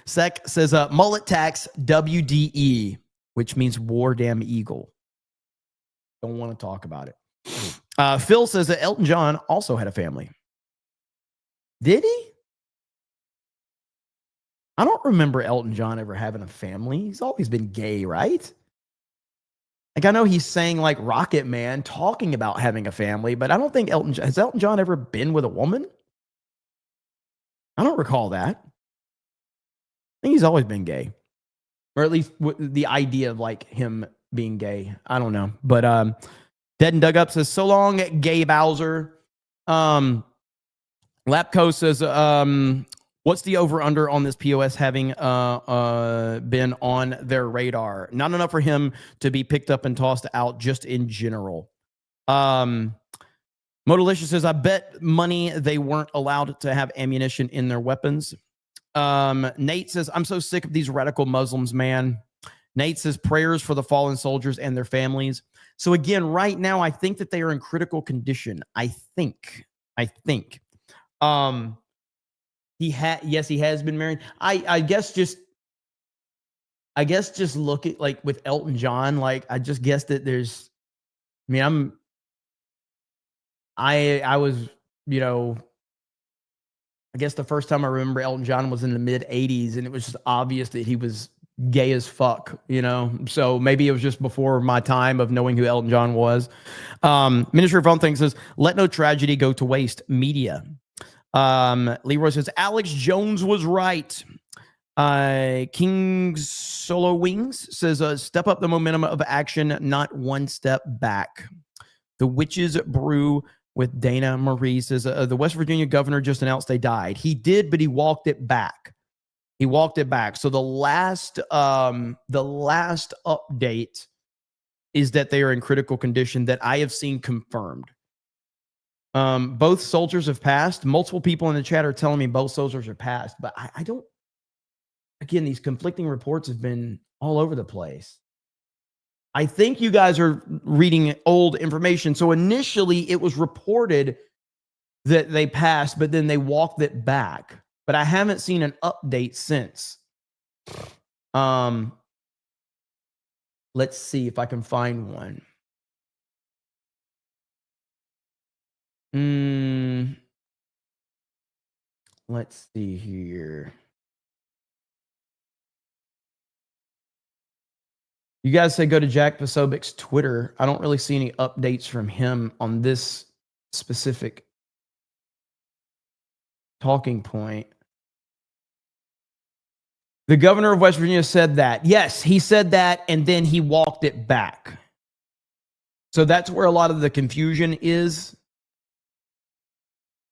Sec says, mullet tax WDE, which means War Damn Eagle. Don't want to talk about it. Phil says that Elton John also had a family. Did he? I don't remember Elton John ever having a family. He's always been gay, right? Like, I know he's saying like Rocket Man, talking about having a family, but I don't think has Elton John ever been with a woman? I don't recall that. I think he's always been gay, or at least the idea of like him being gay. I don't know, but Dead and Dug Up says, so long, gay Bowser. Lapco says, what's the over-under on this POS having been on their radar? Not enough for him to be picked up and tossed out, just in general. Modalicious says, I bet money they weren't allowed to have ammunition in their weapons. Nate says, I'm so sick of these radical Muslims, man. Nate says, prayers for the fallen soldiers and their families. So again, right now, I think that they are in critical condition. I think. He has been married. I guess just I guess just look at like with Elton John, like I just guess that there's, I mean, I was, you know, I guess the first time I remember Elton John was in the mid 80s, and it was just obvious that he was gay as fuck, you know? So maybe it was just before my time of knowing who Elton John was. Ministry of Fun Thing says, let no tragedy go to waste. Media. Leroy says, Alex Jones was right. King Solo Wings says, step up the momentum of action, not one step back. The Witches Brew with Dana Marie says, the West Virginia governor just announced they died. He did, but he walked it back. He walked it back. So the last update is that they are in critical condition that I have seen confirmed. Both soldiers have passed. Multiple people in the chat are telling me both soldiers are passed, but I don't. Again, these conflicting reports have been all over the place. I think you guys are reading old information. So initially it was reported that they passed, but then they walked it back. But I haven't seen an update since. Let's see if I can find one. Let's see here. You guys say go to Jack Posobic's Twitter. I don't really see any updates from him on this specific talking point. The governor of West Virginia said that. Yes, he said that, and then he walked it back. So that's where a lot of the confusion is.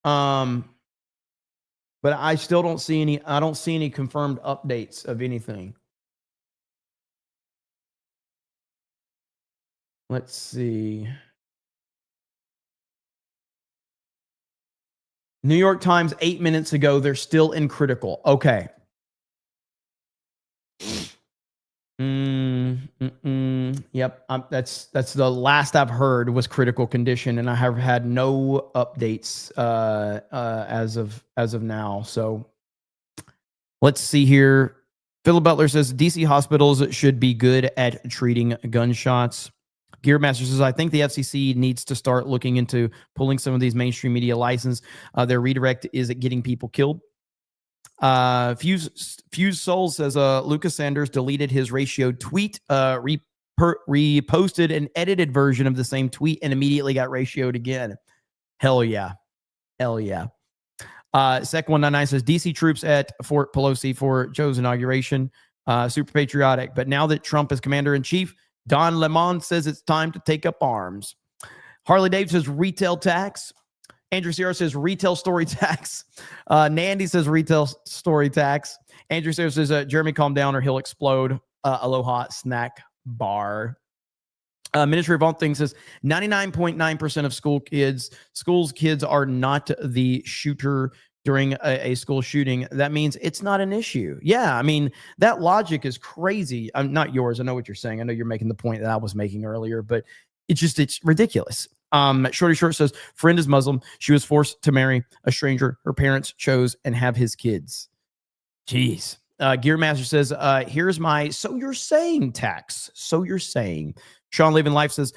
But I still don't see any. I don't see any confirmed updates of anything. Let's see. New York Times 8 minutes ago, they're still in critical. Okay. Yep. That's the last I've heard was critical condition, and I have had no updates as of now. So let's see here. Philip Butler says DC hospitals should be good at treating gunshots. Gearmaster says, I think the FCC needs to start looking into pulling some of these mainstream media license. Their redirect is at getting people killed. Fuse Soul says, Lucas Sanders deleted his ratioed tweet, reposted an edited version of the same tweet, and immediately got ratioed again. Hell yeah. Hell yeah. Sec199 says, DC troops at Fort Pelosi for Joe's inauguration. Super patriotic. But now that Trump is commander-in-chief, Don Lemon says it's time to take up arms. Harley Dave says retail tax. Andrew Sierra says retail story tax. Nandy says retail story tax. Andrew Sierra says, Jeremy, calm down or he'll explode. Aloha snack bar. Ministry of All Things says 99.9% of schools kids are not the shooter during a school shooting. That means it's not an issue. Yeah, I mean, that logic is crazy. Not yours. I know what you're saying. I know you're making the point that I was making earlier, but it's ridiculous. Shorty Short says, friend is Muslim. She was forced to marry a stranger her parents chose and have his kids. Jeez. Gearmaster says, here's my so you're saying tax. So you're saying. Sean Living Life says,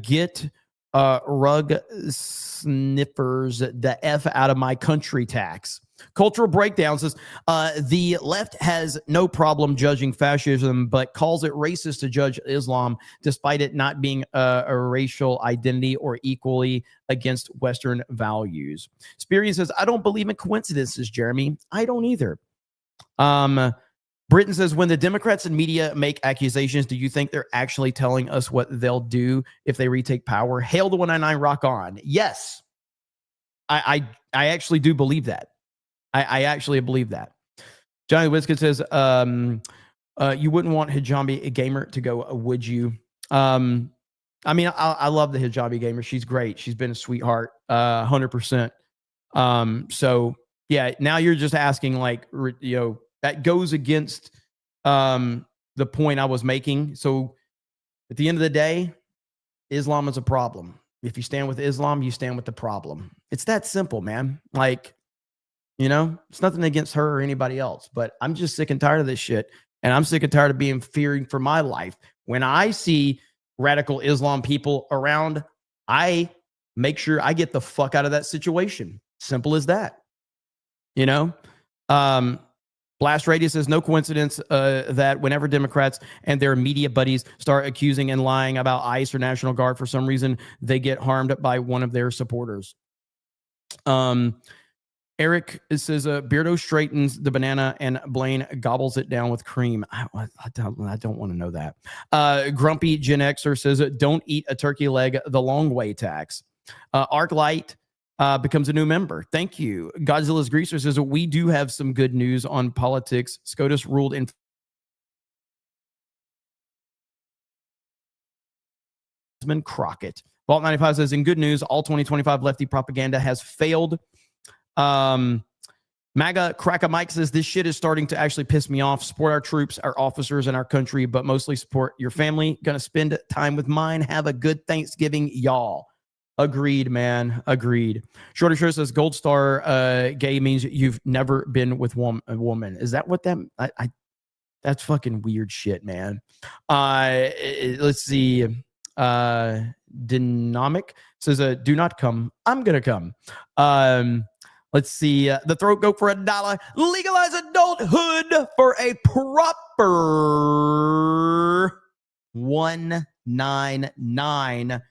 get rug sniffers the F out of my country tax. Cultural Breakdown says, the left has no problem judging fascism, but calls it racist to judge Islam, despite it not being a racial identity or equally against Western values. Spirian says, I don't believe in coincidences, Jeremy. I don't either. Britain says, when the Democrats and media make accusations, do you think they're actually telling us what they'll do if they retake power? Hail the 199, rock on. Yes. I actually do believe that. I actually believe that. Johnny Wiskin says, you wouldn't want Hijabi Gamer to go, would you? I mean, I love the Hijabi Gamer. She's great. She's been a sweetheart, 100%. So, yeah, now you're just asking, like, you know, that goes against the point I was making. So at the end of the day, Islam is a problem. If you stand with Islam, you stand with the problem. It's that simple, man. Like, you know, it's nothing against her or anybody else, but I'm just sick and tired of this shit. And I'm sick and tired of being fearing for my life. When I see radical Islam people around, I make sure I get the fuck out of that situation. Simple as that. You know? Blast Radius says, no coincidence that whenever Democrats and their media buddies start accusing and lying about ICE or National Guard for some reason, they get harmed by one of their supporters. Eric says, Beardo straightens the banana and Blaine gobbles it down with cream. I don't want to know that. Grumpy Gen Xer says, don't eat a turkey leg the long way tax. Arclight becomes a new member. Thank you. Godzilla's Greaser says, we do have some good news on politics. SCOTUS ruled in Crockett. Vault 95 says, in good news, all 2025 lefty propaganda has failed. MAGA Cracker Mike says, this shit is starting to actually piss me off. Support our troops, our officers, and our country, but mostly support your family. Gonna spend time with mine. Have a good Thanksgiving, y'all. Agreed, man. Agreed. Shorty Short says, Gold Star gay means you've never been with a woman. Is that what that... that's fucking weird shit, man. Let's see. Dynamic says, do not come. I'm gonna come. Let's see. The throat goat for $1. Legalize adulthood for a proper $1.99.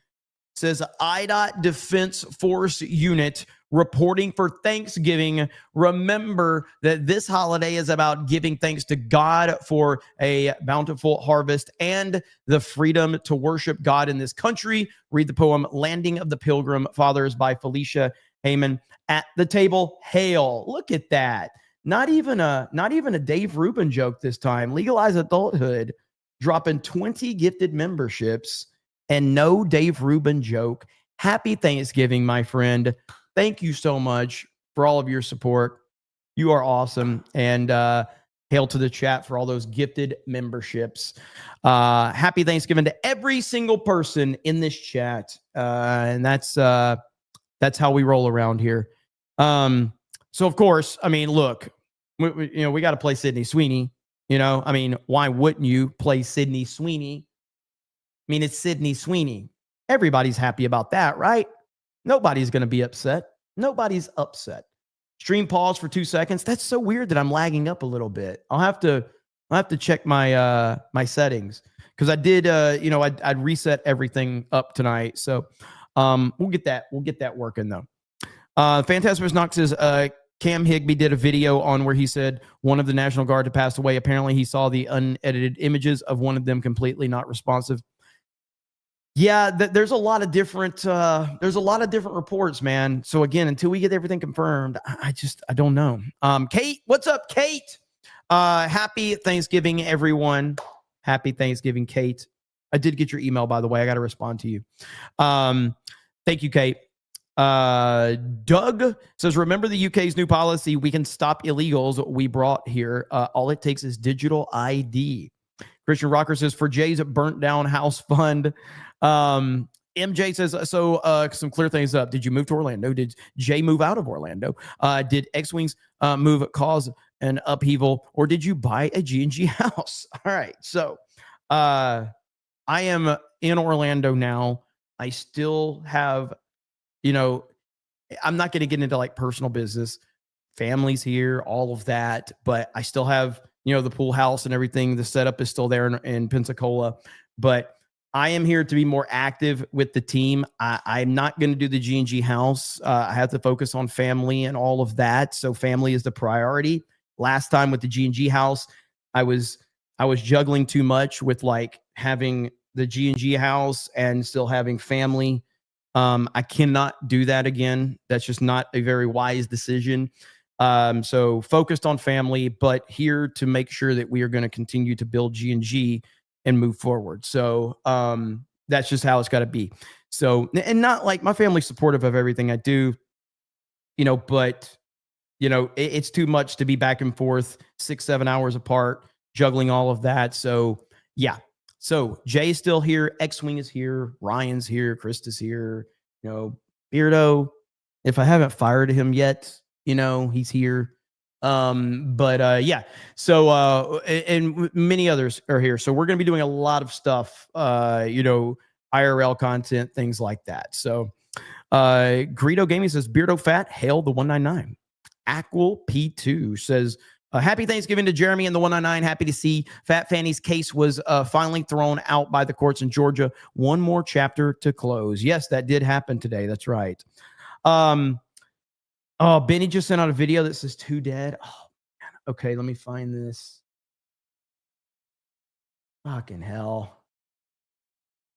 Says IDOT Defense Force Unit reporting for Thanksgiving. Remember that this holiday is about giving thanks to God for a bountiful harvest and the freedom to worship God in this country. Read the poem Landing of the Pilgrim Fathers by Felicia Heyman. At the table, hail. Look at that. Not even a Dave Rubin joke this time. Legalize adulthood, dropping 20 gifted memberships and no Dave Rubin joke. Happy Thanksgiving, my friend. Thank you so much for all of your support. You are awesome. And hail to the chat for all those gifted memberships. Happy Thanksgiving to every single person in this chat. And that's how we roll around here. So of course, I mean, look, we got to play Sydney Sweeney. I mean, why wouldn't you play Sydney Sweeney? I mean, it's Sydney Sweeney. Everybody's happy about that, right? Nobody's going to be upset. Nobody's upset. Stream pause for 2 seconds. That's so weird that I'm lagging up a little bit. I'll have to check my my settings because I did. I'd reset everything up tonight. So we'll get that working though. Phantasmus Knox says Cam Higbee did a video on where he said one of the National Guard had passed away. Apparently, he saw the unedited images of one of them completely not responsive. Yeah, there's a lot of different reports, man. So again, until we get everything confirmed, I don't know. Kate, what's up, Kate? Happy Thanksgiving, everyone. Happy Thanksgiving, Kate. I did get your email, by the way. I got to respond to you. Thank you, Kate. Doug says, remember the UK's new policy. We can stop illegals we brought here. All it takes is digital ID. Christian Rocker says, for Jay's burnt down house fund. MJ says, so some clear things up. Did you move to Orlando? Did Jay move out of Orlando? Did X-Wings move cause an upheaval, or did you buy a G&G house? All right. So I am in Orlando now. I still have, I'm not going to get into like personal business, families here, all of that, but I still have, the pool house and everything. The setup is still there in Pensacola, but I am here to be more active with the team. I'm not going to do the G&G house. I have to focus on family and all of that. So family is the priority. Last time with the G&G house, I was juggling too much with like having the G&G house and still having family. I cannot do that again. That's just not a very wise decision. So focused on family, but here to make sure that we are going to continue to build G&G and move forward. So that's just how it's got to be. So, and not like my family's supportive of everything I do, but it's too much to be back and forth 6-7 hours apart, juggling all of that. So yeah. So Jay's still here. X-Wing is here. Ryan's here. Krista's here. Beardo, if I haven't fired him yet, he's here. Yeah. So and many others are here. So we're going to be doing a lot of stuff, IRL content, things like that. So Greedo Gaming says Beardo Fat, hail the 199. Aquil P2 says happy Thanksgiving to Jeremy and the 199. Happy to see Fat Fanny's case was finally thrown out by the courts in Georgia. One more chapter to close. Yes, that did happen today. That's right. Benny just sent out a video that says 2 dead. Oh, man. Okay, let me find this. Fucking hell.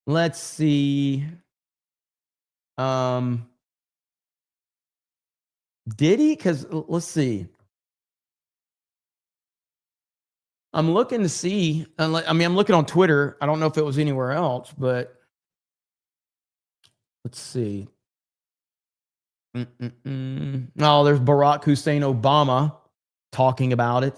Let's see. Did he? Because let's see. I'm looking to see. I'm looking on Twitter. I don't know if it was anywhere else, but let's see. Oh, there's Barack Hussein Obama talking about it.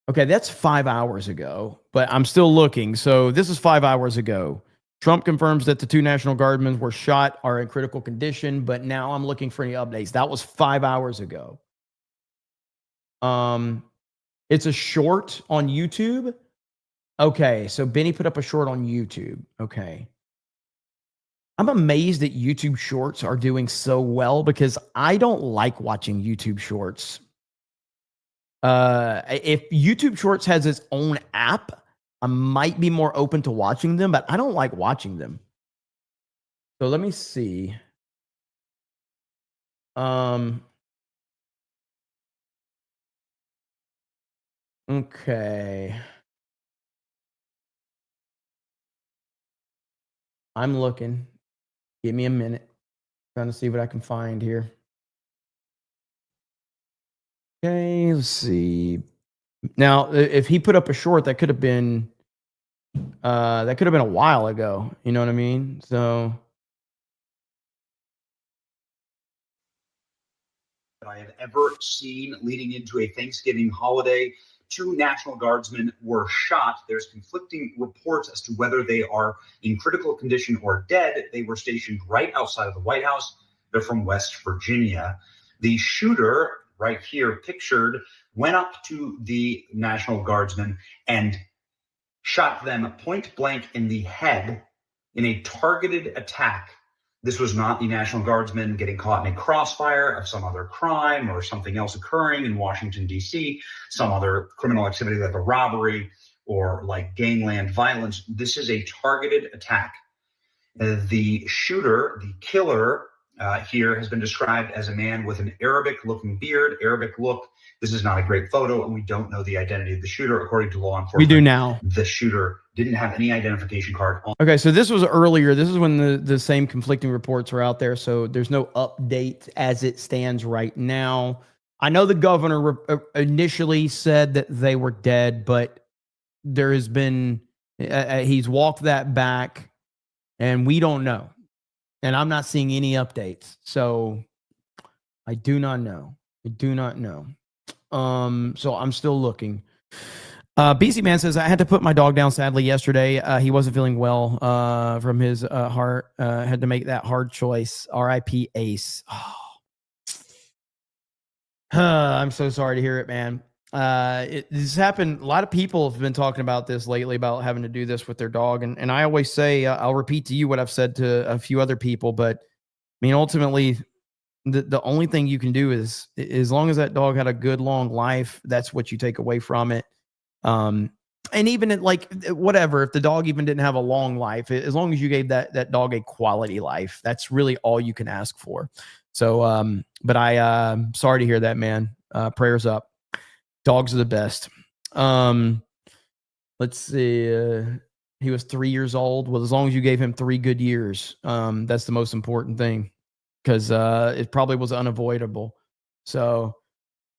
Okay, that's 5 hours ago, but I'm still looking. So this is 5 hours ago. Trump confirms that the 2 National Guardsmen were shot, are in critical condition, but now I'm looking for any updates. That was 5 hours ago. It's a short on YouTube. Okay, so Benny put up a short on YouTube. Okay. I'm amazed that YouTube shorts are doing so well because I don't like watching YouTube shorts. If YouTube shorts has its own app, I might be more open to watching them, but I don't like watching them. So let me see. Okay. I'm looking. Give me a minute. Trying to see what I can find here. Okay, let's see. Now, if he put up a short, that could have been a while ago. You know what I mean? So that I have ever seen leading into a Thanksgiving holiday. 2 National Guardsmen were shot. There's conflicting reports as to whether they are in critical condition or dead. They were stationed right outside of the White House. They're from West Virginia. The shooter, right here pictured, went up to the National Guardsmen and shot them point blank in the head in a targeted attack. This was not the National Guardsmen getting caught in a crossfire of some other crime or something else occurring in Washington, D.C., some other criminal activity like a robbery or like gangland violence. This is a targeted attack. The shooter, the killer here has been described as a man with an Arabic-looking beard, Arabic look. This is not a great photo, and we don't know the identity of the shooter. According to law enforcement, we do now. The shooter didn't have any identification card on. Okay, so this was earlier. This is when the same conflicting reports were out there. So there's no update as it stands right now. I know the governor initially said that they were dead, but there has been he's walked that back, and we don't know. And I'm not seeing any updates, so I do not know. I do not know. So I'm still looking. BC Man says, I had to put my dog down sadly yesterday. He wasn't feeling well from his heart. Had to make that hard choice. R.I.P. Ace. Oh. I'm so sorry to hear it, man. This happened. A lot of people have been talking about this lately, about having to do this with their dog. And I always say, I'll repeat to you what I've said to a few other people, but I mean, ultimately, the only thing you can do is, as long as that dog had a good long life, that's what you take away from it. And even whatever, if the dog even didn't have a long life, as long as you gave that dog a quality life, that's really all you can ask for. So, but I'm sorry to hear that, man. Prayers up. Dogs are the best. Let's see. He was 3 years old. Well, as long as you gave him 3 good years, that's the most important thing, because it probably was unavoidable. So,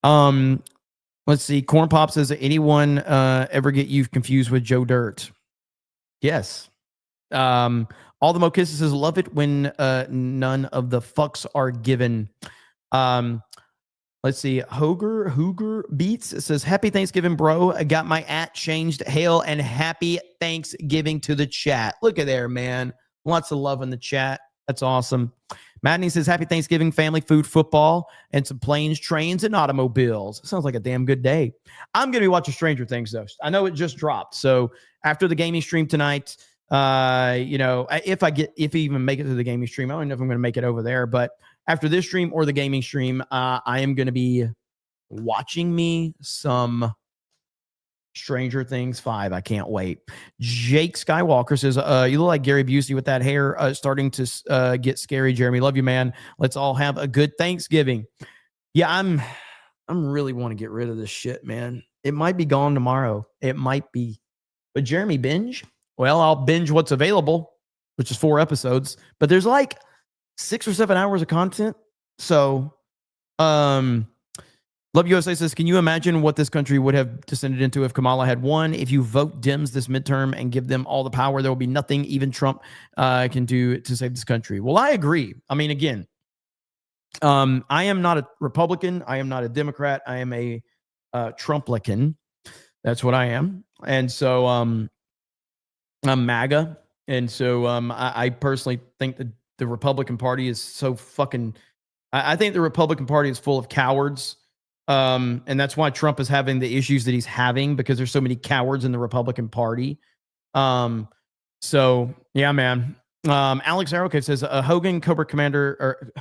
let's see. Corn Pop says, anyone ever get you confused with Joe Dirt? Yes. All the Mo Kisses says, love it when none of the fucks are given. Let's see. Hooger Beats says, happy Thanksgiving, bro. I got my @ changed. Hail and happy Thanksgiving to the chat. Look at there, man. Lots of love in the chat. That's awesome. Madney says, happy Thanksgiving, family, food, football, and some planes, trains, and automobiles. Sounds like a damn good day. I'm going to be watching Stranger Things, though. I know it just dropped. So after the gaming stream tonight, if I even make it to the gaming stream, I don't know if I'm going to make it over there. But after this stream or the gaming stream, I am going to be watching me some Stranger Things 5. I can't wait. Jake Skywalker says, you look like Gary Busey with that hair starting to get scary. Jeremy, love you, man. Let's all have a good Thanksgiving. Yeah, I'm really want to get rid of this shit, man. It might be gone tomorrow. It might be. But Jeremy, binge? Well, I'll binge what's available, which is 4 episodes. But there's like 6 or 7 hours of content. So, Love USA says, can you imagine what this country would have descended into if Kamala had won? If you vote Dems this midterm and give them all the power, there will be nothing even Trump can do to save this country. Well, I agree. I mean, again, I am not a Republican. I am not a Democrat. I am a Trumplican. That's what I am. And so I'm MAGA. And so I personally think that the Republican Party is so fucking... I think the Republican Party is full of cowards. And that's why Trump is having the issues that he's having, because there's so many cowards in the Republican Party. So yeah, man. Alex Arrowcave says a Hogan Cobra Commander or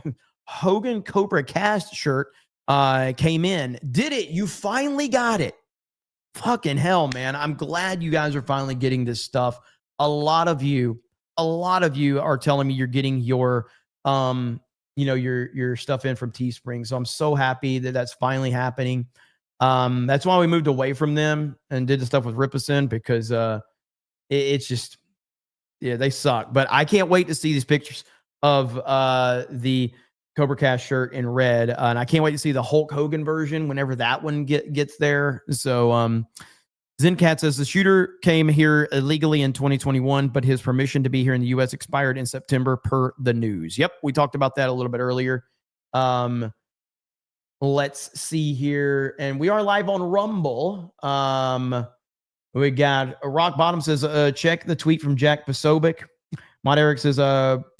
Hogan CobraCast shirt came in. Did it? You finally got it. Fucking hell, man. I'm glad you guys are finally getting this stuff. A lot of you are telling me you're getting your your stuff in from Teespring. So I'm so happy that that's finally happening. That's why we moved away from them and did the stuff with Ripison, because it's just, yeah, they suck. But I can't wait to see these pictures of the CobraCast shirt in red. And I can't wait to see the Hulk Hogan version whenever that one gets there. So Zencat says the shooter came here illegally in 2021, but his permission to be here in the U.S. expired in September per the news. Yep, we talked about that a little bit earlier. Let's see here. And we are live on Rumble. We got Rock Bottom says, check the tweet from Jack Posobiec. Mod Eric says,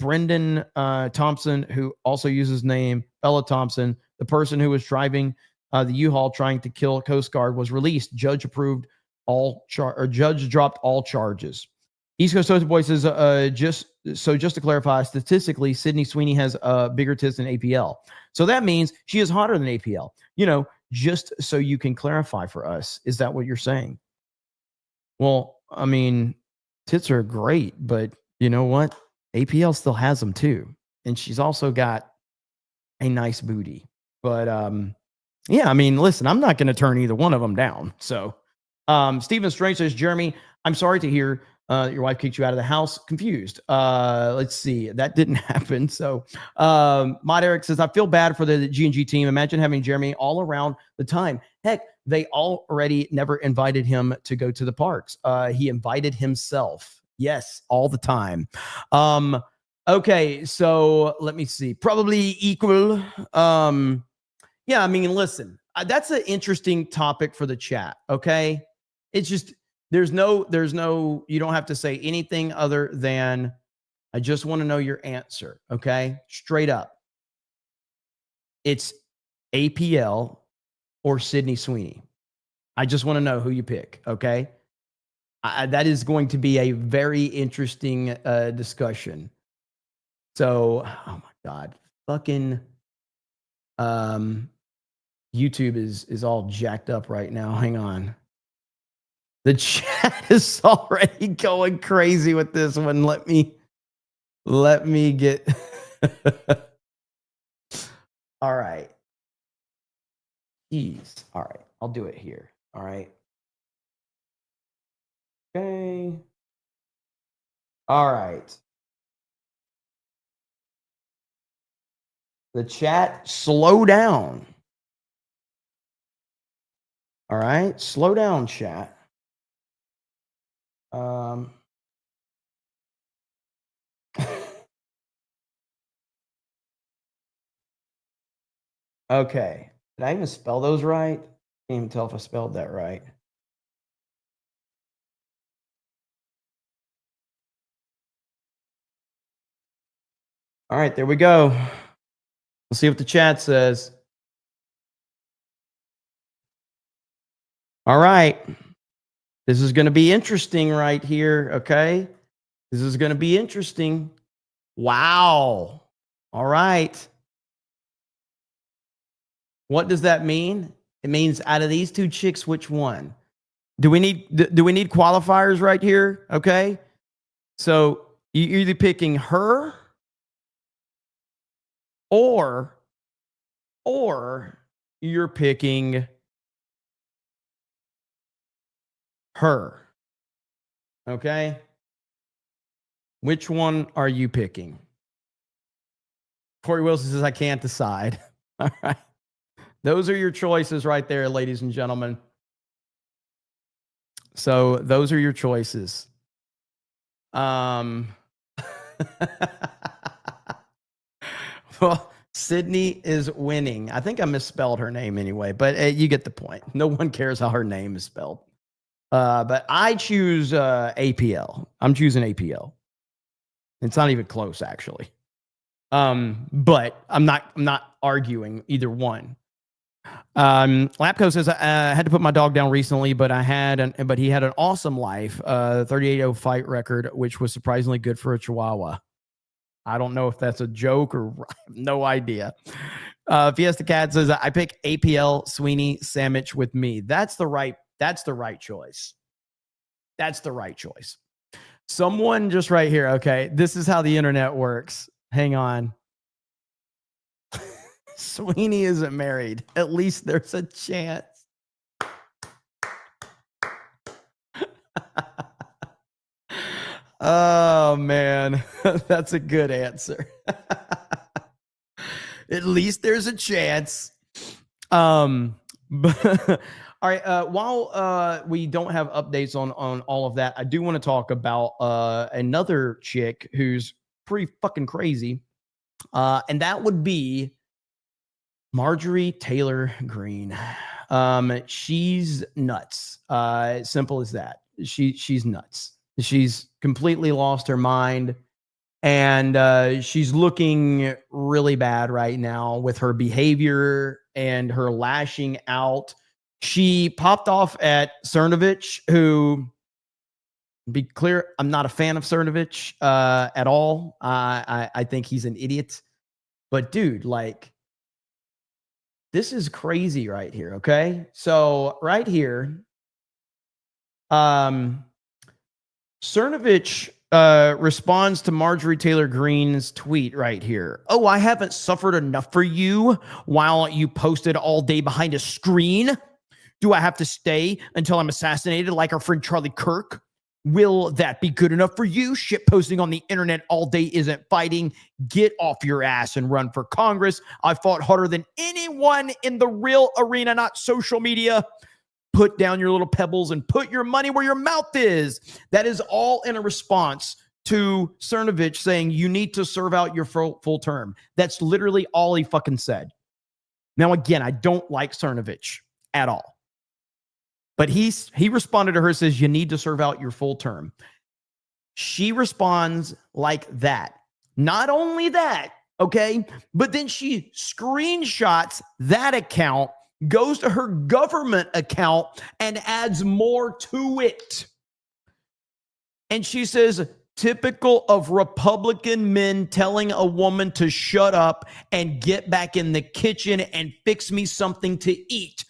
Brendan Thompson, who also uses name Bella Thompson, the person who was driving the U-Haul trying to kill a Coast Guard, was released. Judge approved judge dropped all charges. East Coast Toast Boy says, just to clarify, statistically, Sydney Sweeney has bigger tits than APL. So that means she is hotter than APL. Just so you can clarify for us, is that what you're saying? Well, I mean, tits are great, but you know what? APL still has them too. And she's also got a nice booty. But yeah, I mean, listen, I'm not going to turn either one of them down. So Stephen Strange says, Jeremy, I'm sorry to hear your wife kicked you out of the house. Confused. Let's see. That didn't happen. So Mod Eric says, I feel bad for the G&G team. Imagine having Jeremy all around the time. Heck, they already never invited him to go to the parks. He invited himself. Yes, all the time. Okay, so let me see. Probably equal. Yeah, I mean, listen, that's an interesting topic for the chat. Okay. It's just, there's no, you don't have to say anything other than, I just want to know your answer. Okay. Straight up. It's APL or Sydney Sweeney. I just want to know who you pick. Okay. That is going to be a very interesting discussion. So, oh my God, fucking YouTube is all jacked up right now. Hang on. The chat is already going crazy with this one. Let me get all right. Jeez. All right. I'll do it here. All right. Okay. All right. The chat, slow down. All right. Slow down, chat. Okay. Did I even spell those right? Can't even tell if I spelled that right. All right, there we go. We'll see what the chat says. All right. This is going to be interesting right here, okay? This is going to be interesting. Wow. All right. What does that mean? It means out of these two chicks, which one? Do we need qualifiers right here? Okay. So you're either picking her or you're picking her. Okay. Which one are you picking? Corey Wilson says, I can't decide. All right. Those are your choices right there, ladies and gentlemen. So those are your choices. Well, Sydney is winning. I think I misspelled her name anyway, but you get the point. No one cares how her name is spelled. But I choose APL. I'm choosing APL. It's not even close, actually. But I'm not arguing either one. Lapco says I had to put my dog down recently, but he had an awesome life. 38-0 fight record, which was surprisingly good for a Chihuahua. I don't know if that's a joke or I have no idea. Fiesta Cat says I pick APL Sweeney sandwich with me. That's the right choice. That's the right choice. Someone just right here. Okay, this is how the internet works. Hang on. Sweeney isn't married. At least there's a chance. Oh, man. That's a good answer. At least there's a chance. But all right. While we don't have updates on all of that, I do want to talk about another chick who's pretty fucking crazy. And that would be Marjorie Taylor Greene. She's nuts. Simple as that. She's nuts. She's completely lost her mind. And she's looking really bad right now with her behavior and her lashing out. She popped off at Cernovich, who, be clear, I'm not a fan of Cernovich at all. I think he's an idiot. But dude, like, this is crazy right here, okay? So right here, Cernovich responds to Marjorie Taylor Greene's tweet right here. Oh, I haven't suffered enough for you while you posted all day behind a screen. Do I have to stay until I'm assassinated like our friend Charlie Kirk? Will that be good enough for you? Shit posting on the internet all day isn't fighting. Get off your ass and run for Congress. I fought harder than anyone in the real arena, not social media. Put down your little pebbles and put your money where your mouth is. That is all in a response to Cernovich saying you need to serve out your full term. That's literally all he fucking said. Now, again, I don't like Cernovich at all. But he responded to her, says, you need to serve out your full term. She responds like that. Not only that, okay, but then she screenshots that account, goes to her government account, and adds more to it. And she says, typical of Republican men telling a woman to shut up and get back in the kitchen and fix me something to eat.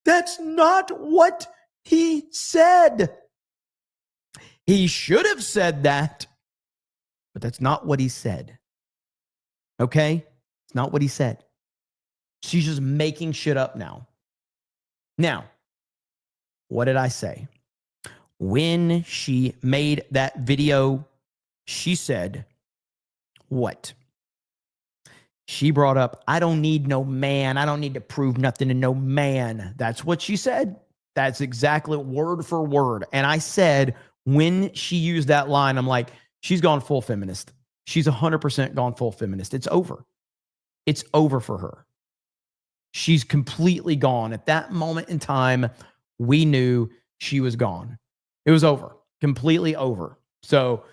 That's not what he said. He should have said that, but that's not what he said. Okay? It's not what he said. She's just making shit up now. Now, what did I say? When she made that video, she said, what? She brought up, I don't need no man. I don't need to prove nothing to no man. That's what she said. That's exactly word for word. And I said, when she used that line, I'm like, she's gone full feminist. She's 100% gone full feminist. It's over. It's over for her. She's completely gone. At that moment in time, we knew she was gone. It was over. Completely over. So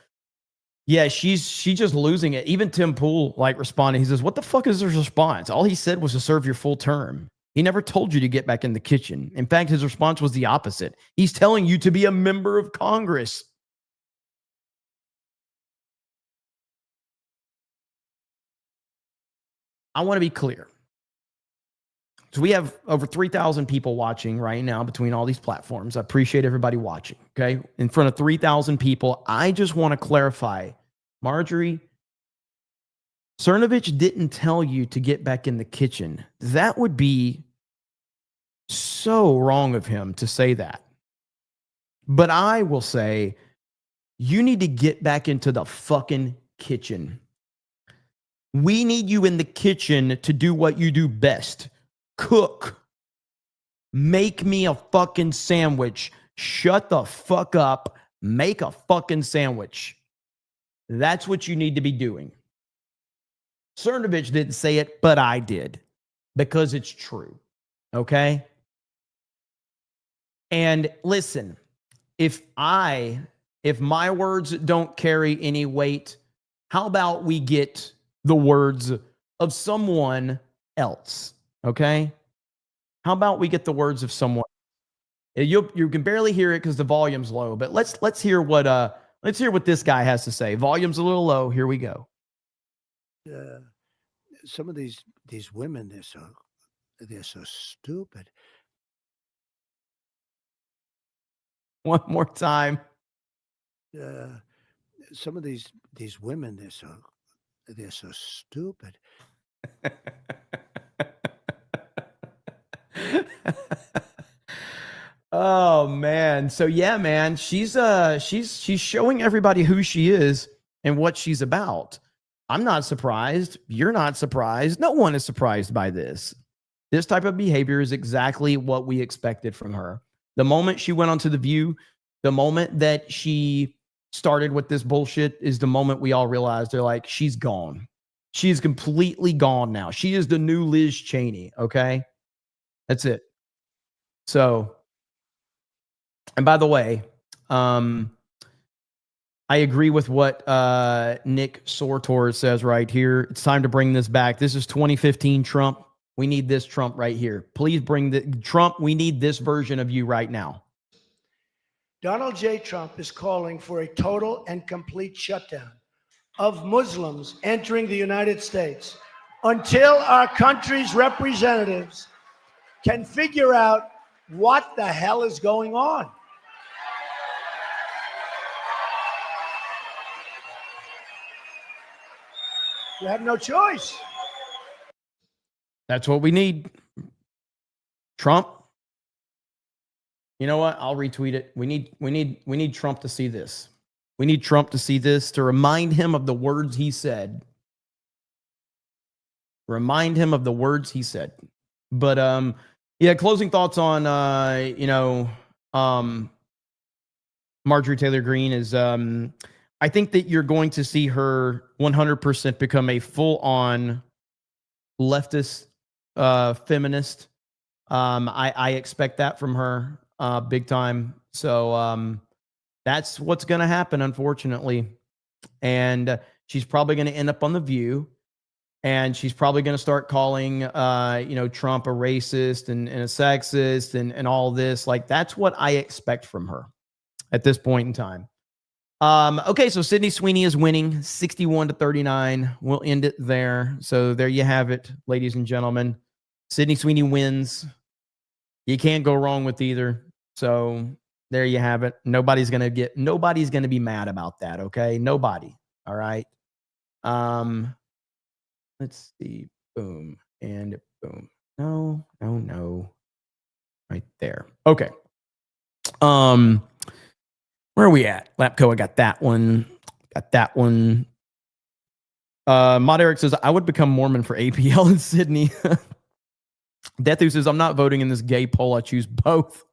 Yeah, she's just losing it. Even Tim Pool responded. He says, "What the fuck is his response? All he said was to serve your full term. He never told you to get back in the kitchen. In fact, his response was the opposite. He's telling you to be a member of Congress." I want to be clear. So we have over 3,000 people watching right now between all these platforms. I appreciate everybody watching, okay? In front of 3,000 people, I just want to clarify, Marjorie, Cernovich didn't tell you to get back in the kitchen. That would be so wrong of him to say that. But I will say, you need to get back into the fucking kitchen. We need you in the kitchen to do what you do best. Cook. Make me a fucking sandwich. Shut the fuck up. Make a fucking sandwich. That's what you need to be doing. Cernovich didn't say it, but I did. Because it's true. Okay? And listen, if my words don't carry any weight, how about we get the words of someone else? Okay? How about we get the words of someone? You can barely hear it because the volume's low, but let's hear what this guy has to say. Volume's a little low. Here we go. Some of these women, they're so stupid. One more time. Some of these women, they're so stupid. Oh man. So yeah, man, she's showing everybody who she is and what she's about. I'm not surprised. You're not surprised. No one is surprised by this. This type of behavior is exactly what we expected from her. The moment she went onto The View, the moment that she started with this bullshit is the moment we all realized they're like, she's gone. She's completely gone now. She is the new Liz Cheney. Okay. That's it. So, and by the way, I agree with what Nick Sortor says right here. It's time to bring this back. This is 2015 Trump. We need this Trump right here. Please bring the Trump. We need this version of you right now. Donald J. Trump is calling for a total and complete shutdown of Muslims entering the United States until our country's representatives can figure out what the hell is going on. You have no choice. That's what we need. Trump. You know what? I'll retweet it. We need Trump to see this. We need Trump to see this to remind him of the words he said. Remind him of the words he said. But yeah, closing thoughts on Marjorie Taylor Greene is I think that you're going to see her 100% become a full-on leftist feminist. I expect that from her big time. So that's what's going to happen, unfortunately. And she's probably going to end up on The View. And she's probably going to start calling, Trump a racist and a sexist and all this. Like, that's what I expect from her at this point in time. Okay, so Sydney Sweeney is winning 61-39. We'll end it there. So there you have it, ladies and gentlemen. Sydney Sweeney wins. You can't go wrong with either. So there you have it. Nobody's going to be mad about that, okay? Nobody. All right. Let's see. Boom and boom. No. Right there. Okay. Where are we at? Lapco, I got that one. Mod Eric says, I would become Mormon for APL in Sydney. Deathu says, I'm not voting in this gay poll. I choose both.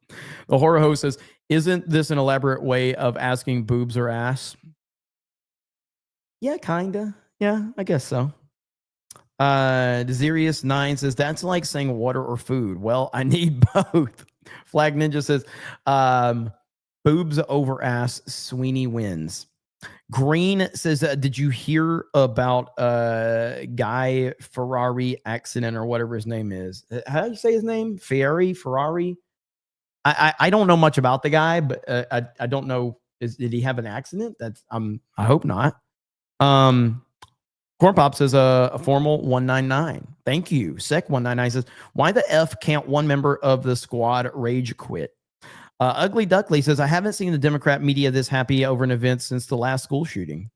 The horror host says, isn't this an elaborate way of asking boobs or ass? Yeah, kinda. Yeah, I guess so. Desirius9 says, that's like saying water or food. Well, I need both. Flag Ninja says, boobs over ass, Sweeney wins. Green says, did you hear about Guy Ferrari accident or whatever his name is? How do you say his name? Ferrari? I don't know much about the guy, but I don't know. Did he have an accident? I hope not. Corn Pop says a formal 199. Thank you. Sec 199 says, why the F can't one member of the squad rage quit? Ugly Duckley says, I haven't seen the Democrat media this happy over an event since the last school shooting.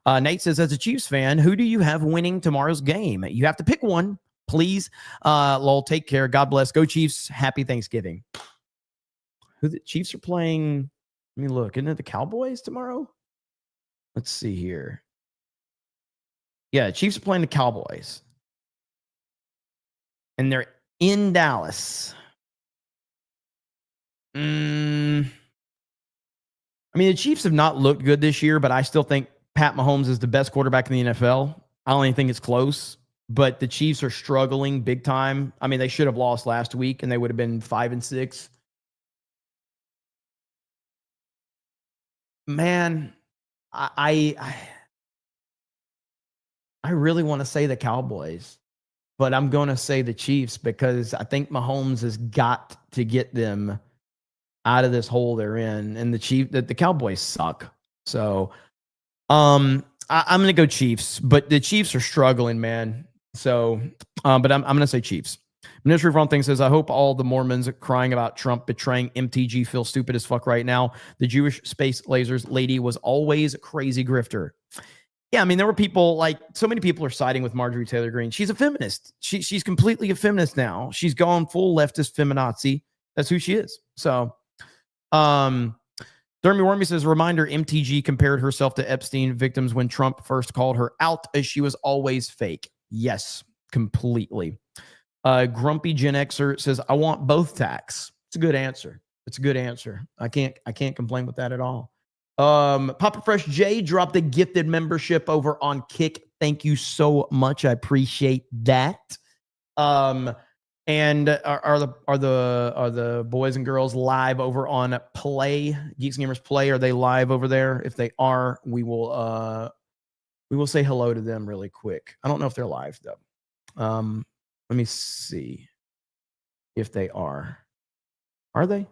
Nate says, as a Chiefs fan, who do you have winning tomorrow's game? You have to pick one, please. Lol, take care. God bless. Go Chiefs. Happy Thanksgiving. Who the Chiefs are playing? Let me look. Isn't it the Cowboys tomorrow? Let's see here. Yeah, Chiefs are playing the Cowboys. And they're in Dallas. I mean, the Chiefs have not looked good this year, but I still think Pat Mahomes is the best quarterback in the NFL. I don't even think it's close, but the Chiefs are struggling big time. I mean, they should have lost last week and they would have been 5-6. Man, I really want to say the Cowboys, but I'm going to say the Chiefs because I think Mahomes has got to get them out of this hole they're in, and the Cowboys suck. So, I'm going to go Chiefs, but the Chiefs are struggling, man. So, but I'm going to say Chiefs. Ministry Front thing says, I hope all the Mormons crying about Trump betraying MTG feel stupid as fuck right now. The Jewish space lasers lady was always a crazy grifter. Yeah, I mean, there were people like so many people are siding with Marjorie Taylor Greene. She's a feminist. She's completely a feminist now. She's gone full leftist feminazi. That's who she is. So, Thermy Wormy says, reminder, MTG compared herself to Epstein victims when Trump first called her out as she was always fake. Yes, completely. Grumpy Gen Xer says, I want both tax. It's a good answer. It's a good answer. I can't complain with that at all. Papa Fresh J dropped a gifted membership over on Kick. Thank you so much. I appreciate that. And are the boys and girls live over on Play, Geeks and Gamers Play? Are they live over there? If they are, we will say hello to them really quick. I don't know if they're live though. Let me see if they are. Are they?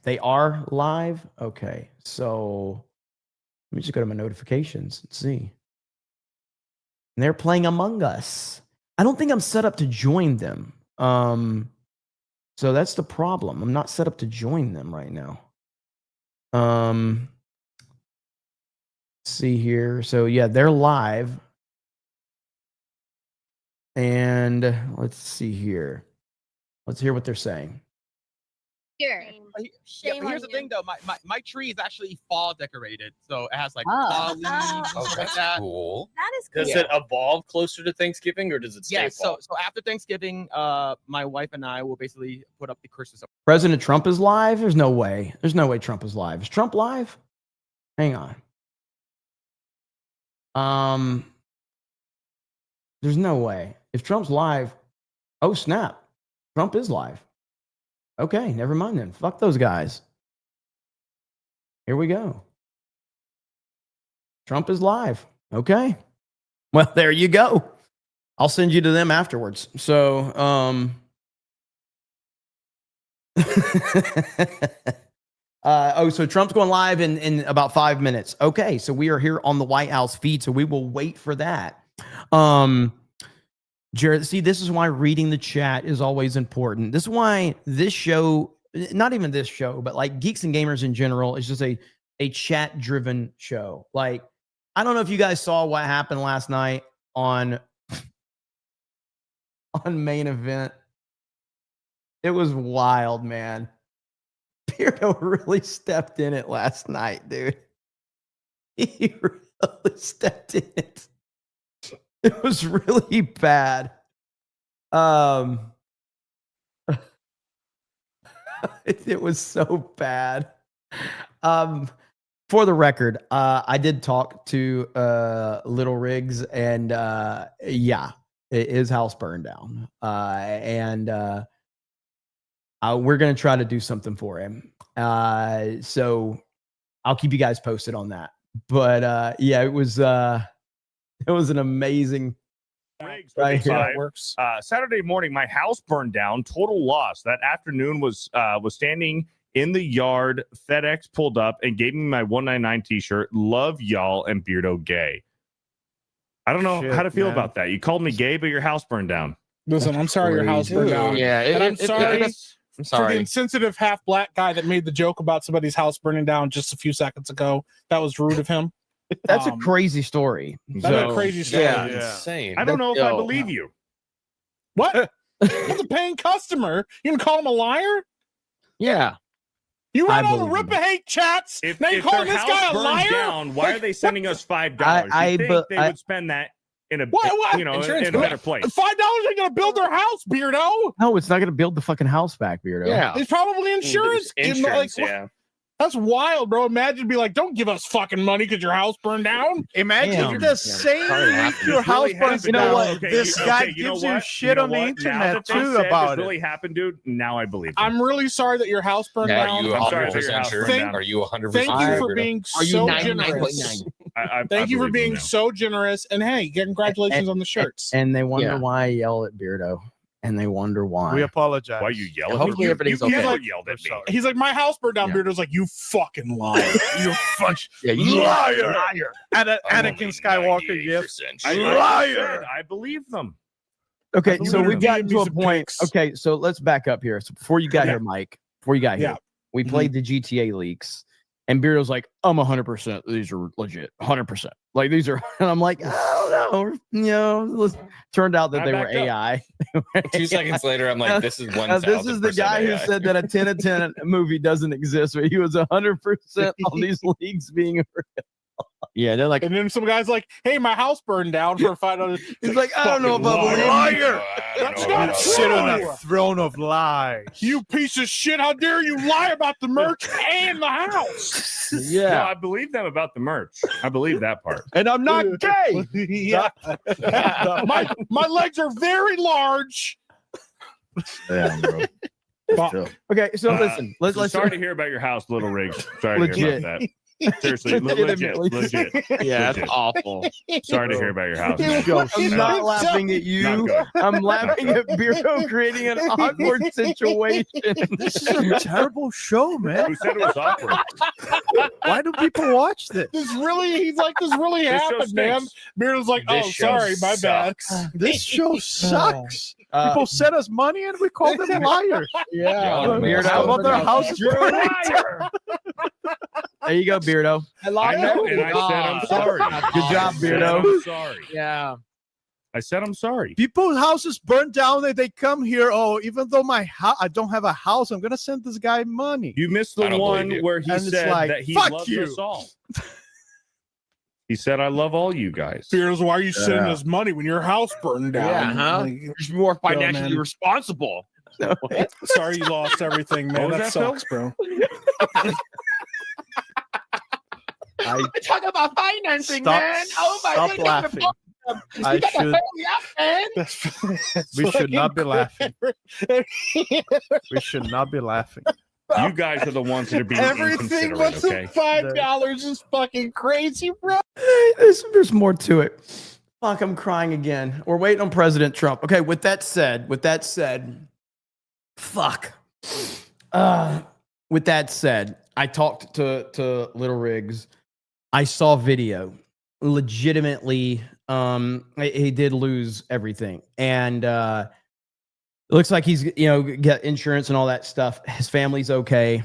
They are live. Okay, so let me just go to my notifications and see. And they're playing Among Us. I don't think I'm set up to join them. So that's the problem. I'm not set up to join them right now. See here. So yeah, they're live. And let's see here. Let's hear what they're saying. Sure. Yeah, but here's the thing though, my tree is actually fall decorated, so it has like fall leaves and stuff like that. Cool. That is cool. Does it evolve closer to Thanksgiving, or does it stay fall? So after Thanksgiving, my wife and I will basically put up the Christmas. President Trump is live? There's no way. There's no way Trump is live. Is Trump live? Hang on. There's no way. If Trump's live, oh snap. Trump is live. Okay, never mind then. Fuck those guys. Here we go. Trump is live. Okay. Well, there you go. I'll send you to them afterwards. So, so Trump's going live in about 5 minutes. Okay, so we are here on the White House feed, so we will wait for that. Jared, see, this is why reading the chat is always important. This is why this show, not even this show, but like Geeks and Gamers in general, is just a chat-driven show. Like, I don't know if you guys saw what happened last night on Main Event. It was wild, man. Pirdo really stepped in it last night, dude. He really stepped in it. It was really bad. It was so bad. For the record, I did talk to Little Riggs, and yeah, his house burned down. And we're gonna try to do something for him. So I'll keep you guys posted on that. But yeah, it was an amazing. Right here. Works. Saturday morning, my house burned down. Total loss. That afternoon was standing in the yard. FedEx pulled up and gave me my 199 T-shirt. Love y'all and Beardo gay. I don't know how to feel about that. You called me gay, but your house burned down. Listen, I'm sorry your house burned down. Yeah, and I'm sorry for the sorry. insensitive half black guy that made the joke about somebody's house burning down just a few seconds ago. That was rude of him. That's a crazy story. That's a crazy story. Yeah, insane. I don't know if I believe you. What? He's a paying customer. You can call him a liar? Yeah. You I read all the believe rip hate chats. If, now you if calling their this house guy a burns liar? down, why are they sending us $5? I You think but they I- would spend that in a What? you know in a better place? $5 ain't gonna build their house, Beardo. No, it's not going to build the fucking house back, Beardo. It's probably insurance. Insurance, Like, yeah. That's wild, bro. Imagine be like, don't give us fucking money because your house burned down. Imagine the same week your house burns down. This guy gives you shit on the internet too about really happened, dude. Now I believe it. I'm really sorry that your house burned down. I'm sorry that your house burned down. Are you 100%? Thank you for being so 99.9? generous. Thank you for being so generous. And hey, congratulations on the shirts. And they wonder why I yell at Beardo. And they wonder why. We apologize. Why you yell at Hopefully me? everything's You okay. never yelled at me. He's like, my house burned down. Beardo's like, you fucking liar. You fuck. Yeah, you liar. Anakin Skywalker, yes. I believe them. Okay, so believe we've them. gotten to a point. Okay, so let's back up here. So before you got here, Mike, we played the GTA leaks, and Beardo's like, I'm 100%. These are legit, 100%. Like these are, and I'm like, I don't know. Turned out that they were AI. 2 seconds later, I'm like, this is 1,000%. This is the guy AI. who said that a 10 of 10 movie doesn't exist, but he was 100% on these leaks being real. Yeah, they're like, and then some guy's like, hey, my house burned down for $5. He's like, I don't know if I believe you. Liar. That's not Sit on true. the throne of lies. You piece of shit. How dare you lie about the merch and the house? No, I believe them about the merch. I believe that part. And I'm not gay. Yeah. my legs are very large. Yeah, bro. Okay, so listen. Let's sorry to hear about your house, Little Riggs. Sorry to hear Legit. about that. Seriously, legit. Yeah, Legit. that's awful. Sorry to hear about your house. I'm not laughing at you. I'm laughing at Beardo creating an awkward situation. This is a terrible show, man. Who said it was awkward? Why do people watch this? This really This show happened, man. stinks. Beardo's like, oh, This show sorry, my bad. This show sucks. People send us money and we call them liars. Yeah. Weirdo. How about their house burning? There you go, Beardo. I know, and I said I'm sorry. Good job, Beardo. I'm sorry. Yeah. I said I'm sorry. People's houses burn down and they come here. Oh, even though I don't have a house, I'm gonna send this guy money. You missed the one where he And it's said like, that he fuck loves you. us all. He said, I love all you guys. Beardo's, why are you sending us money when your house burned down? Yeah, huh? Like, You're more financially man. responsible. Sorry you lost everything, man. What That was that, sucks, bro. I talk about financing, Stop- man. Oh my stop goodness. laughing. I should. We should not be laughing. We should not be laughing. You guys are the ones that are being Everything inconsiderate, but okay? the $5 is fucking crazy, bro. There's more to it. Fuck, I'm crying again. We're waiting on President Trump. Okay, with that said, fuck. With that said, I talked to Little Riggs. I saw video. Legitimately, he did lose everything. And it looks like he's, got insurance and all that stuff. His family's okay.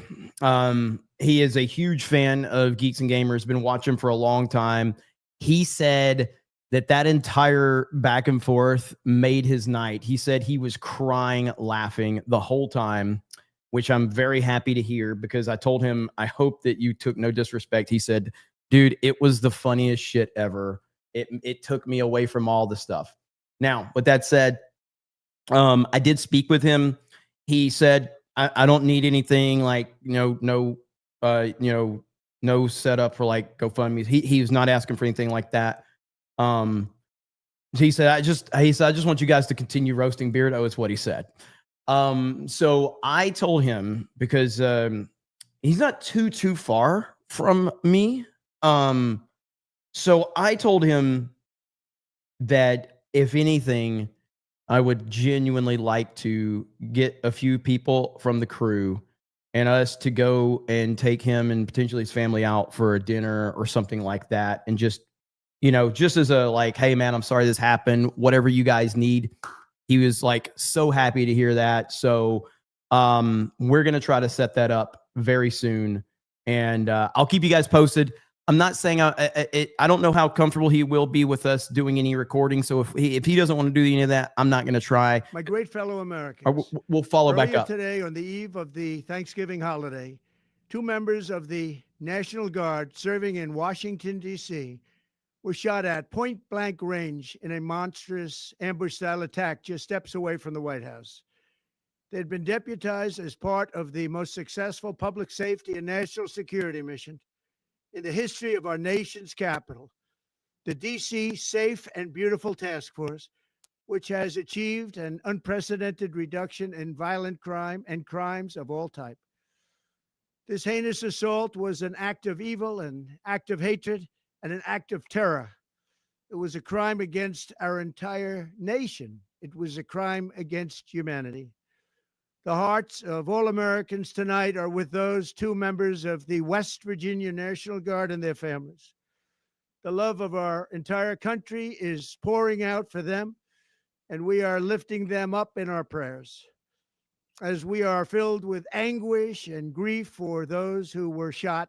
He is a huge fan of Geeks and Gamers, been watching for a long time. He said that entire back and forth made his night. He said he was crying, laughing the whole time, which I'm very happy to hear because I told him, I hope that you took no disrespect. He said, dude, it was the funniest shit ever. It took me away from all the stuff. Now, with that said, I did speak with him. He said, I don't need anything like, no setup for like GoFundMe. He was not asking for anything like that. He said, I just want you guys to continue roasting Beardo is what he said. So I told him because he's not too far from me. So I told him that if anything, I would genuinely like to get a few people from the crew and us to go and take him and potentially his family out for a dinner or something like that. And just, just as a like, hey man, I'm sorry this happened, whatever you guys need. He was like so happy to hear that. So we're going to try to set that up very soon. And I'll keep you guys posted. I'm not saying I don't know how comfortable he will be with us doing any recording. So if he doesn't want to do any of that, I'm not going to try. My great fellow Americans, we'll follow back earlier up. today, on the eve of the Thanksgiving holiday, 2 members of the National Guard serving in Washington, D.C., were shot at point-blank range in a monstrous ambush-style attack just steps away from the White House. They'd been deputized as part of the most successful public safety and national security mission in the history of our nation's capital, the D.C. Safe and Beautiful Task Force, which has achieved an unprecedented reduction in violent crime and crimes of all type. This heinous assault was an act of evil, an act of hatred, and an act of terror. It was a crime against our entire nation. It was a crime against humanity. The hearts of all Americans tonight are with those 2 members of the West Virginia National Guard and their families. The love of our entire country is pouring out for them, and we are lifting them up in our prayers. As we are filled with anguish and grief for those who were shot,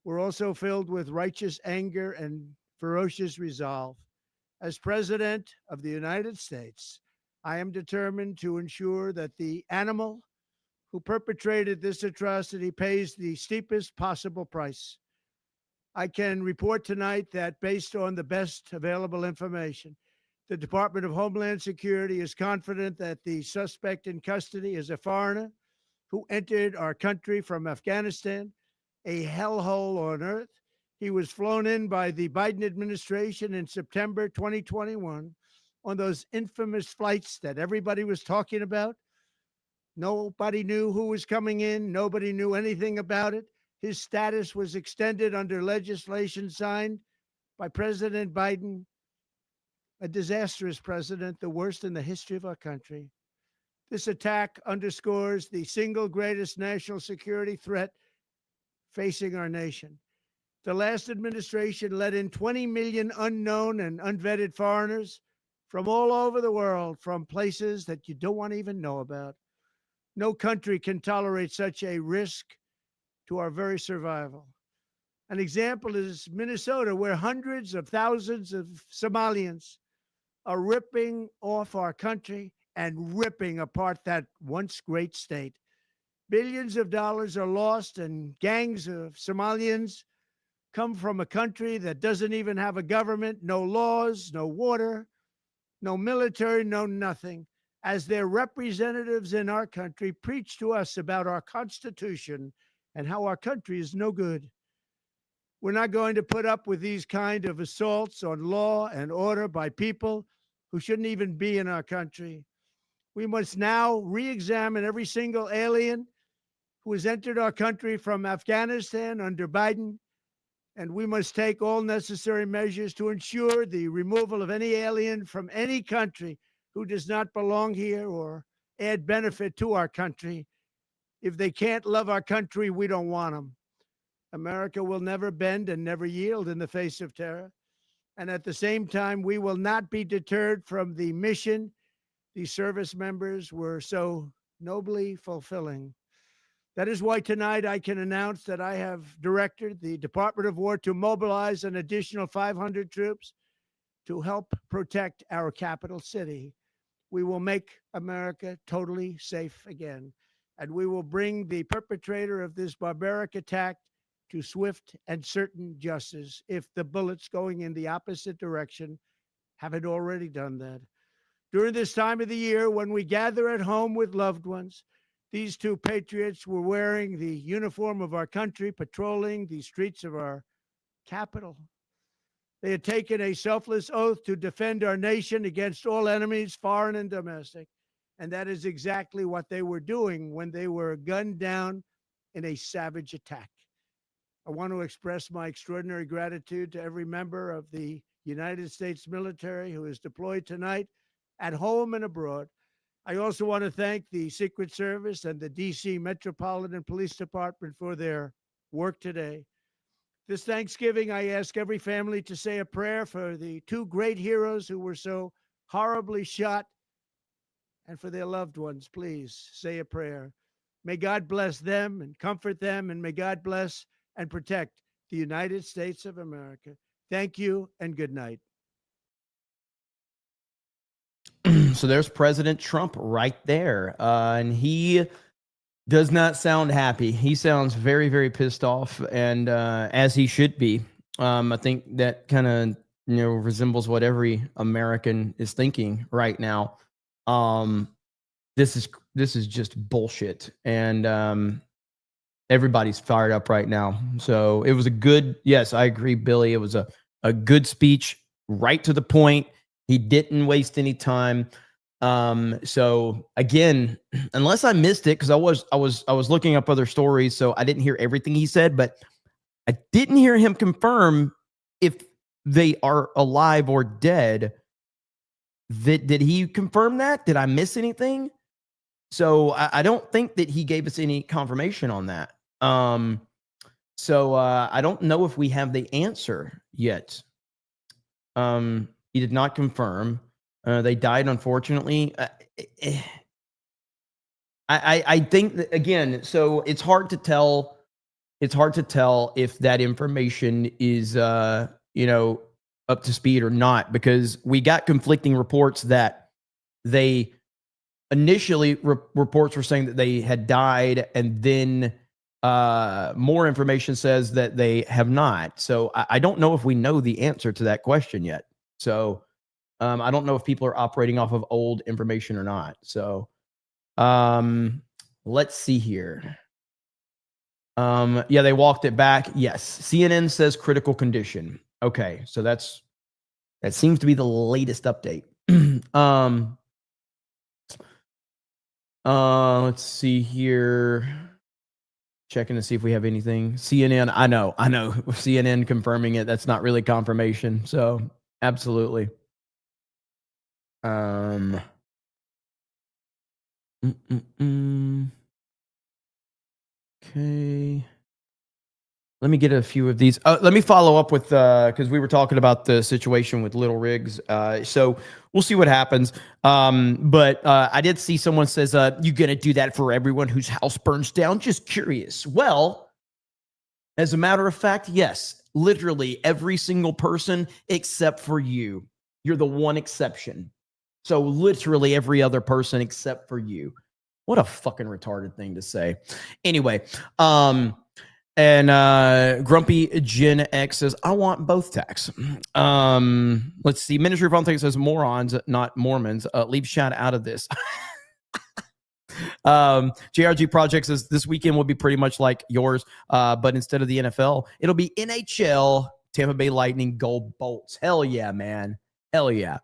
we're also filled with righteous anger and ferocious resolve. As President of the United States, I am determined to ensure that the animal who perpetrated this atrocity pays the steepest possible price. I can report tonight that based on the best available information, the Department of Homeland Security is confident that the suspect in custody is a foreigner who entered our country from Afghanistan, a hellhole on earth. He was flown in by the Biden administration in September 2021 on those infamous flights that everybody was talking about. Nobody knew who was coming in. Nobody knew anything about it. His status was extended under legislation signed by President Biden, a disastrous president, the worst in the history of our country. This attack underscores the single greatest national security threat facing our nation. The last administration let in 20 million unknown and unvetted foreigners from all over the world, from places that you don't want to even know about. No country can tolerate such a risk to our very survival. An example is Minnesota, where hundreds of thousands of Somalians are ripping off our country and ripping apart that once great state. Billions of dollars are lost, and gangs of Somalians come from a country that doesn't even have a government, no laws, no water, no military, no nothing. As their representatives in our country preach to us about our Constitution and how our country is no good. We're not going to put up with these kind of assaults on law and order by people who shouldn't even be in our country. We must now re-examine every single alien who has entered our country from Afghanistan under Biden, and we must take all necessary measures to ensure the removal of any alien from any country who does not belong here or add benefit to our country. If they can't love our country, we don't want them. America will never bend and never yield in the face of terror. And at the same time, we will not be deterred from the mission these service members were so nobly fulfilling. That is why tonight I can announce that I have directed the Department of War to mobilize an additional 500 troops to help protect our capital city. We will make America totally safe again, and we will bring the perpetrator of this barbaric attack to swift and certain justice if the bullets going in the opposite direction haven't already done that. During this time of the year, when we gather at home with loved ones, these 2 patriots were wearing the uniform of our country, patrolling the streets of our capital. They had taken a selfless oath to defend our nation against all enemies, foreign and domestic. And that is exactly what they were doing when they were gunned down in a savage attack. I want to express my extraordinary gratitude to every member of the United States military who is deployed tonight at home and abroad. I also want to thank the Secret Service and the D.C. Metropolitan Police Department for their work today. This Thanksgiving, I ask every family to say a prayer for the two great heroes who were so horribly shot, and for their loved ones. Please say a prayer. May God bless them and comfort them, and may God bless and protect the United States of America. Thank you and good night. So there's President Trump right there. And he does not sound happy. He sounds very, very pissed off, and as he should be. I think that kind of resembles what every American is thinking right now. This is just bullshit, and everybody's fired up right now. So it was a good, yes, I agree, Billy. It was a good speech, right to the point. He didn't waste any time. So again, unless I missed it, because I was looking up other stories, so I didn't hear everything he said, but I didn't hear him confirm if they are alive or dead. Did he confirm that? Did I miss anything? So I don't think that he gave us any confirmation on that. So I don't know if we have the answer yet. He did not confirm. They died, unfortunately. I think that, again, so it's hard to tell. It's hard to tell if that information is, up to speed or not, because we got conflicting reports that they initially reports were saying that they had died, and then more information says that they have not. So I don't know if we know the answer to that question yet. So I don't know if people are operating off of old information or not. So let's see here. Yeah, they walked it back. Yes. CNN says critical condition. Okay. So that seems to be the latest update. Let's see here. Checking to see if we have anything. CNN. I know. CNN confirming it. That's not really confirmation. So absolutely. Okay. Let me get a few of these. Let me follow up with, because we were talking about the situation with Little Rigs. So we'll see what happens. But I did see someone says, you going to do that for everyone whose house burns down? Just curious. Well, as a matter of fact, yes. Literally every single person except for you. You're the one exception. So literally every other person except for you. What a fucking retarded thing to say. Anyway, and Grumpy Gen X says, I want both tax. Let's see. Ministry of Things says morons, not Mormons. Leave shout out of this. JRG Project says this weekend will be pretty much like yours, but instead of the NFL, it'll be NHL, Tampa Bay Lightning, Gold Bolts. Hell yeah, man. Hell yeah.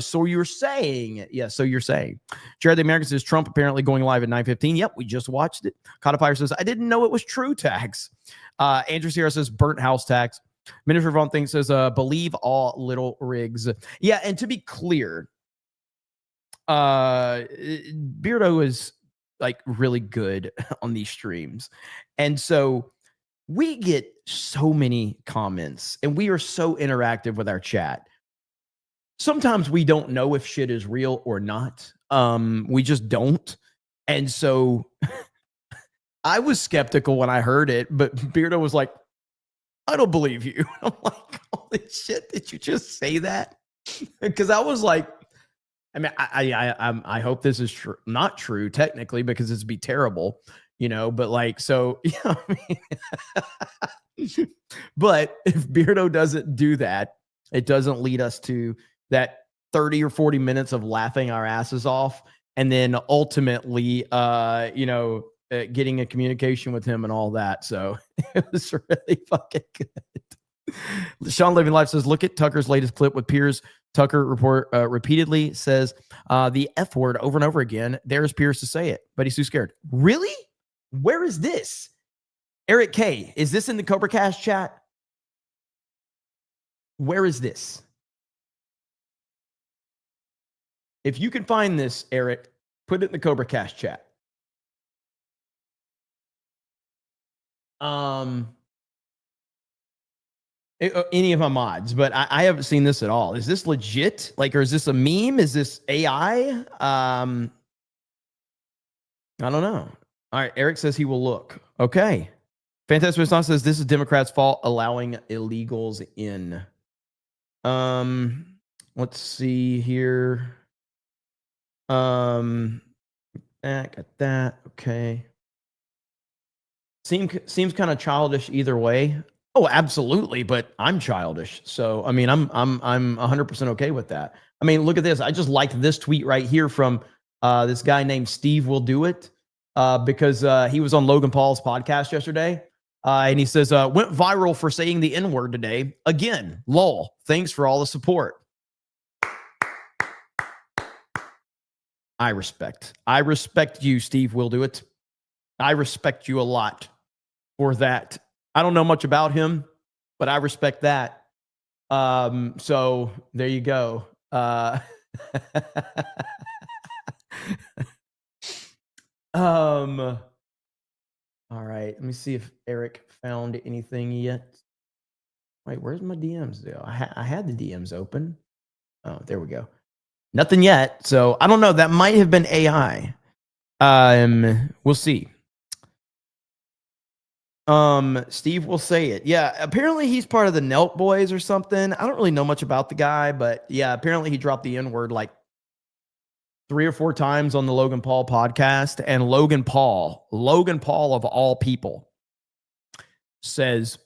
So you're saying, Jared the American says Trump apparently going live at 9:15. Yep, we just watched it. Codifier says, I didn't know it was true tax. Andrew Sierra says burnt house tax. Minister Von Thing says, believe all Little Rigs. Yeah, and to be clear, Beardo is like really good on these streams. And so we get so many comments and we are so interactive with our chat. Sometimes we don't know if shit is real or not. We just don't. And so I was skeptical when I heard it, but Beardo was like, I don't believe you. I'm like, holy shit, did you just say that? Because I was like, I mean, I hope this is true, not true technically, because it'd be terrible, but like, so, yeah, I mean, but if Beardo doesn't do that, it doesn't lead us to that 30 or 40 minutes of laughing our asses off. And then ultimately, getting a communication with him and all that. So it was really fucking good. Sean Living Life says, look at Tucker's latest clip with Piers. Tucker repeatedly says the F word over and over again. There's Piers to say it, but he's too scared. Really? Where is this? Eric K, is this in the CobraCast chat? Where is this? If you can find this, Eric, put it in the CobraCast chat. Any of my mods, but I haven't seen this at all. Is this legit? Like, or is this a meme? Is this AI? I don't know. All right, Eric says he will look. Okay. Fantastic Response says this is Democrats' fault allowing illegals in. Let's see here. Got that. Okay. Seems kind of childish either way. Oh, absolutely, but I'm childish. So, I mean, I'm 100% okay with that. I mean, look at this. I just liked this tweet right here from this guy named Steve Will Do It because he was on Logan Paul's podcast yesterday. And he says, went viral for saying the N-word today. Again, lol. Thanks for all the support. I respect you, Steve Will Do It. I respect you a lot for that. I don't know much about him, but I respect that. So there you go. All right. Let me see if Eric found anything yet. Wait, where's my DMs though? I had the DMs open. Oh, there we go. Nothing yet. So I don't know. That might have been AI. We'll see. Steve will say it. Yeah, apparently he's part of the Nelk Boys or something. I don't really know much about the guy, but yeah, apparently he dropped the N-word like 3 or 4 times on the Logan Paul podcast. And Logan Paul of all people, says,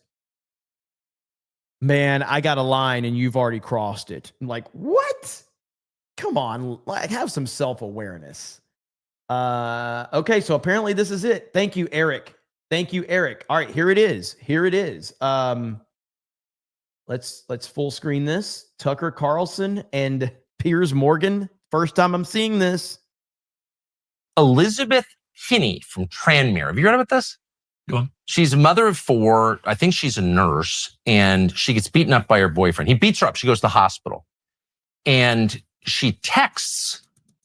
man, I got a line and you've already crossed it. I'm like, what? Come on, like, have some self-awareness. Okay, so apparently this is it. Thank you, Eric. Thank you, Eric. All right, here it is. Let's full screen this. Tucker Carlson and Piers Morgan. First time I'm seeing this. Elizabeth Finney from Tranmere. Have you heard about this? Go on. She's a mother of 4. I think she's a nurse, and she gets beaten up by her boyfriend. He beats her up. She goes to the hospital, and she texts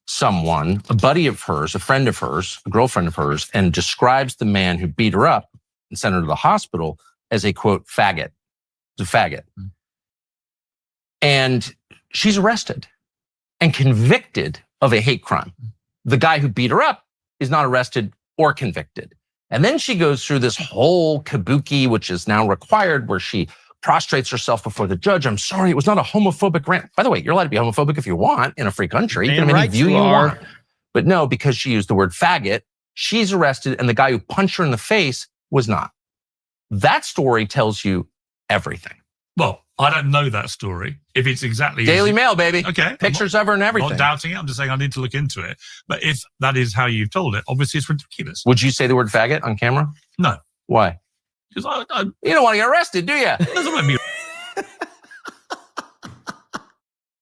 someone, a buddy of hers, a friend of hers, a girlfriend of hers, and describes the man who beat her up and sent her to the hospital as a, quote, faggot. It's a faggot. Mm-hmm. And she's arrested and convicted of a hate crime. The guy who beat her up is not arrested or convicted. And then she goes through this whole kabuki, which is now required, where she prostrates herself before the judge. I'm sorry, it was not a homophobic rant. By the way, you're allowed to be homophobic if you want in a free country. You can have any view you want. But no, because she used the word faggot, she's arrested, and the guy who punched her in the face was not. That story tells you everything. Well, I don't know that story. If it's exactly Daily Mail, baby. Okay. Pictures of her and everything. Not doubting it. I'm just saying I need to look into it. But if that is how you've told it, obviously it's ridiculous. Would you say the word faggot on camera? No. Why? Because you don't want to get arrested, do you? It doesn't make me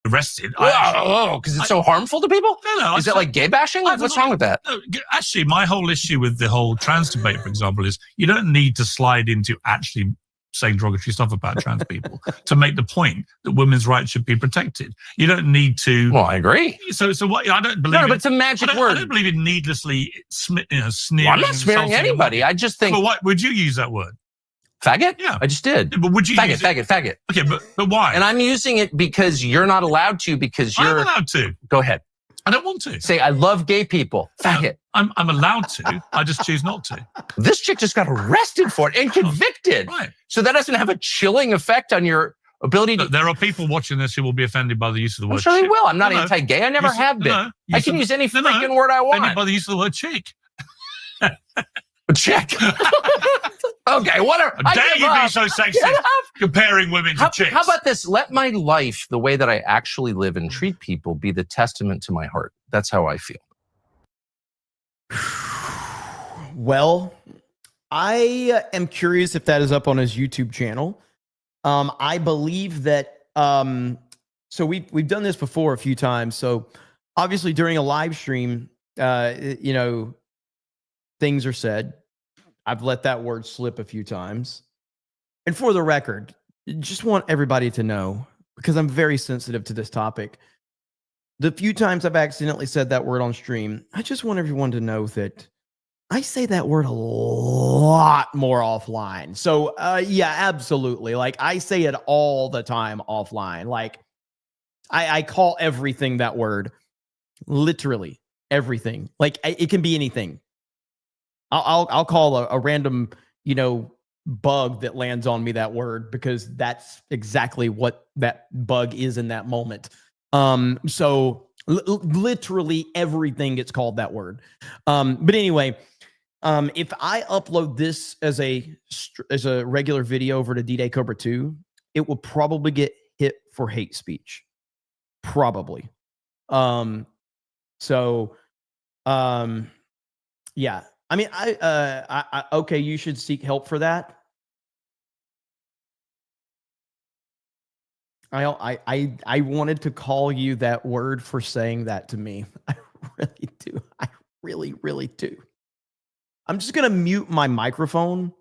arrested. Because it's so harmful to people? No. Is it like gay bashing? What's wrong with that? No, actually, my whole issue with the whole trans debate, for example, is you don't need to slide into actually saying derogatory stuff about trans people to make the point that women's rights should be protected. You don't need to. Well, I agree. So what? I don't believe. No, but it's a magic word. I don't believe in needlessly sneering. Well, I'm not smearing anybody. I just think. But what would you use that word? Faggot? Yeah, I just did. Yeah, but would you faggot? Use faggot. Okay, but why? And I'm using it because you're not allowed to. Because you're I'm allowed to. Go ahead. I don't want to. Say I love gay people. Faggot. I'm allowed to. I just choose not to. This chick just got arrested for it and convicted. Right. So that doesn't have a chilling effect on your ability to. Look, there are people watching this who will be offended by the use of the word. I'm sure they chick. will. I'm not anti-gay. I never have been. I can use any freaking word I want. Offended by the use of the word chick. Chick. Okay, whatever. Dare you be so sexist comparing women to chicks? How about this? Let my life, the way that I actually live and treat people, be the testament to my heart. That's how I feel. Well, I am curious if that is up on his YouTube channel. I believe that. So we've done this before a few times. So obviously during a live stream, things are said. I've let that word slip a few times. And for the record, just want everybody to know, because I'm very sensitive to this topic, the few times I've accidentally said that word on stream, I just want everyone to know that I say that word a lot more offline. So, yeah, absolutely. Like, I say it all the time offline. Like, I call everything that word. Literally everything. Like, it can be anything. I'll call a random, bug that lands on me that word, because that's exactly what that bug is in that moment. So literally everything gets called that word. But anyway, if I upload this as a regular video over to D-Day Cobra 2, it will probably get hit for hate speech. Probably. Yeah. I mean, okay, you should seek help for that. I wanted to call you that word for saying that to me. I really do. I really, really do. I'm just going to mute my microphone.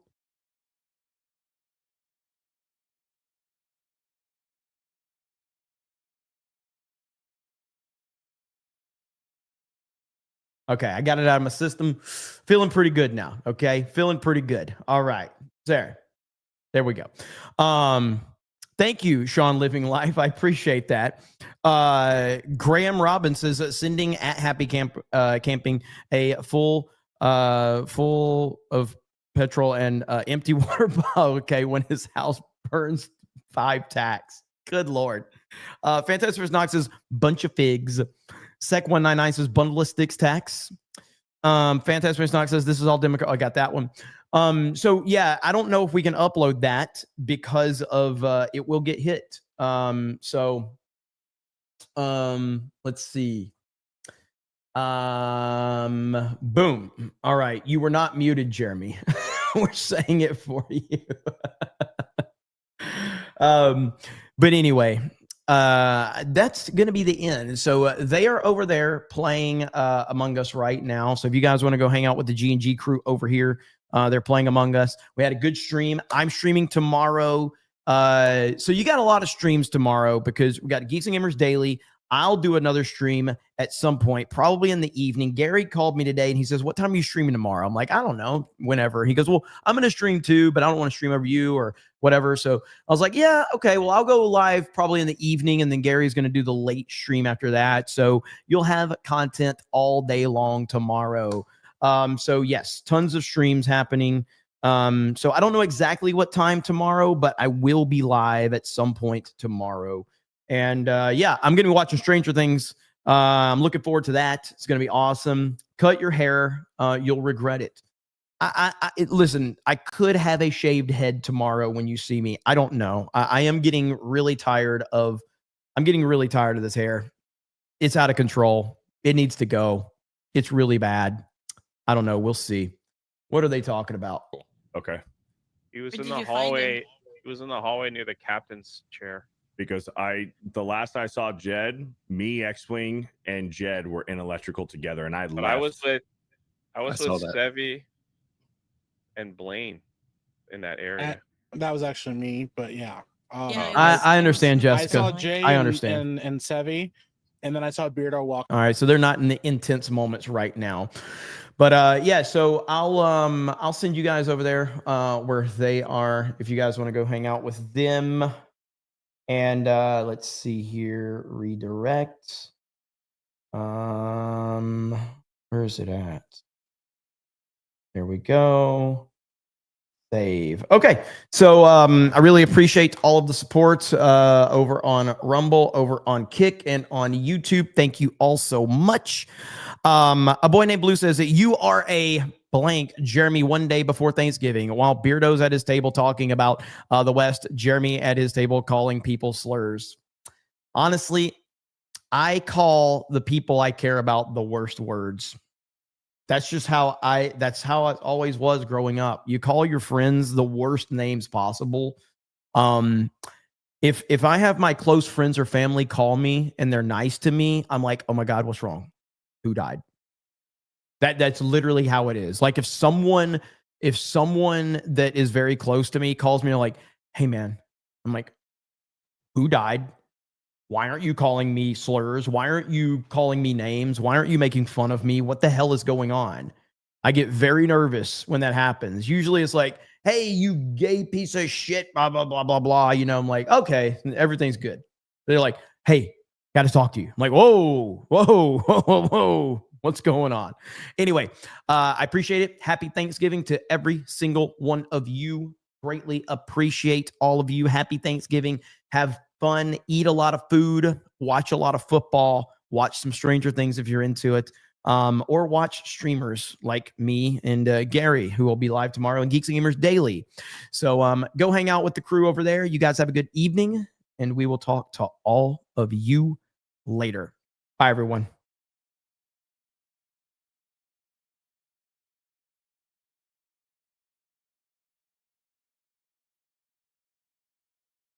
Okay, I got it out of my system. Feeling pretty good now. Okay, feeling pretty good. All right, there we go. Thank you, Sean Living Life. I appreciate that. Graham Robbins says sending at Happy Camping a full of petrol and empty water bottle. Okay, when his house burns 5 tacks. Good Lord. Fantastic Knox says bunch of figs. Sec 199 says bundle of sticks tax. Fantastic Knox says this is all Democrat. I got that one. So yeah, I don't know if we can upload that because of it will get hit. Let's see. Boom. All right, you were not muted, Jeremy. We're saying it for you. But anyway, that's going to be the end. So they are over there playing Among Us right now. So if you guys want to go hang out with the G&G crew over here, they're playing Among Us. We had a good stream. I'm streaming tomorrow. So you got a lot of streams tomorrow because we got Geeks and Gamers Daily. I'll do another stream at some point, probably in the evening. Gary called me today and he says, what time are you streaming tomorrow? I'm like, I don't know, whenever. He goes, well, I'm going to stream too, but I don't want to stream over you or whatever. So I was like, yeah, okay, well, I'll go live probably in the evening, and then Gary's going to do the late stream after that. So you'll have content all day long tomorrow. So yes, tons of streams happening. So I don't know exactly what time tomorrow, but I will be live at some point tomorrow. And yeah, I'm going to be watching Stranger Things. I'm looking forward to that. It's going to be awesome. Cut your hair. You'll regret it. Listen, I could have a shaved head tomorrow when you see me. I don't know. I am getting really tired of this hair. It's out of control. It needs to go. It's really bad. I don't know. We'll see. What are they talking about? Okay. He was in the hallway. He was in the hallway near the captain's chair. Because the last I saw Jed, me, X-Wing, and Jed were in electrical together, and I left. I was with Sevi and Blaine in that area. That was actually me, but yeah. I understand, Jessica. I saw Jay I understand. and Sevi, and then I saw Beardo walk. All right, so they're not in the intense moments right now. But yeah, so I'll send you guys over there where they are if you guys want to go hang out with them. And let's see here, redirect. Where is it at? There we go. Save. Okay, so I really appreciate all of the support over on Rumble, over on Kick, and on YouTube. Thank you all so much. A boy named Blue says that you are a blank, Jeremy, one day before Thanksgiving, while Beardo's at his table talking about the West, Jeremy at his table calling people slurs. Honestly, I call the people I care about the worst words. That's just how that's how it always was growing up. You call your friends the worst names possible. If I have my close friends or family call me and they're nice to me, I'm like, oh my God, what's wrong? Who died? That's literally how it is. Like if someone if someone that is very close to me calls me like, hey man, I'm like, who died? Why aren't you calling me slurs? Why aren't you calling me names? Why aren't you making fun of me? What the hell is going on? I get very nervous when that happens. Usually it's like, hey, you gay piece of shit, blah, blah, blah, blah, blah. You know, I'm like, okay, everything's good. They're like, hey, got to talk to you. I'm like, whoa, whoa, whoa, whoa, whoa. What's going on? Anyway, I appreciate it. Happy Thanksgiving to every single one of you. Greatly appreciate all of you. Happy Thanksgiving. Have fun. Eat a lot of food. Watch a lot of football. Watch some Stranger Things if you're into it. Or watch streamers like me and Gary, who will be live tomorrow in Geeks and Gamers Daily. So go hang out with the crew over there. You guys have a good evening, and we will talk to all of you later. Bye, everyone.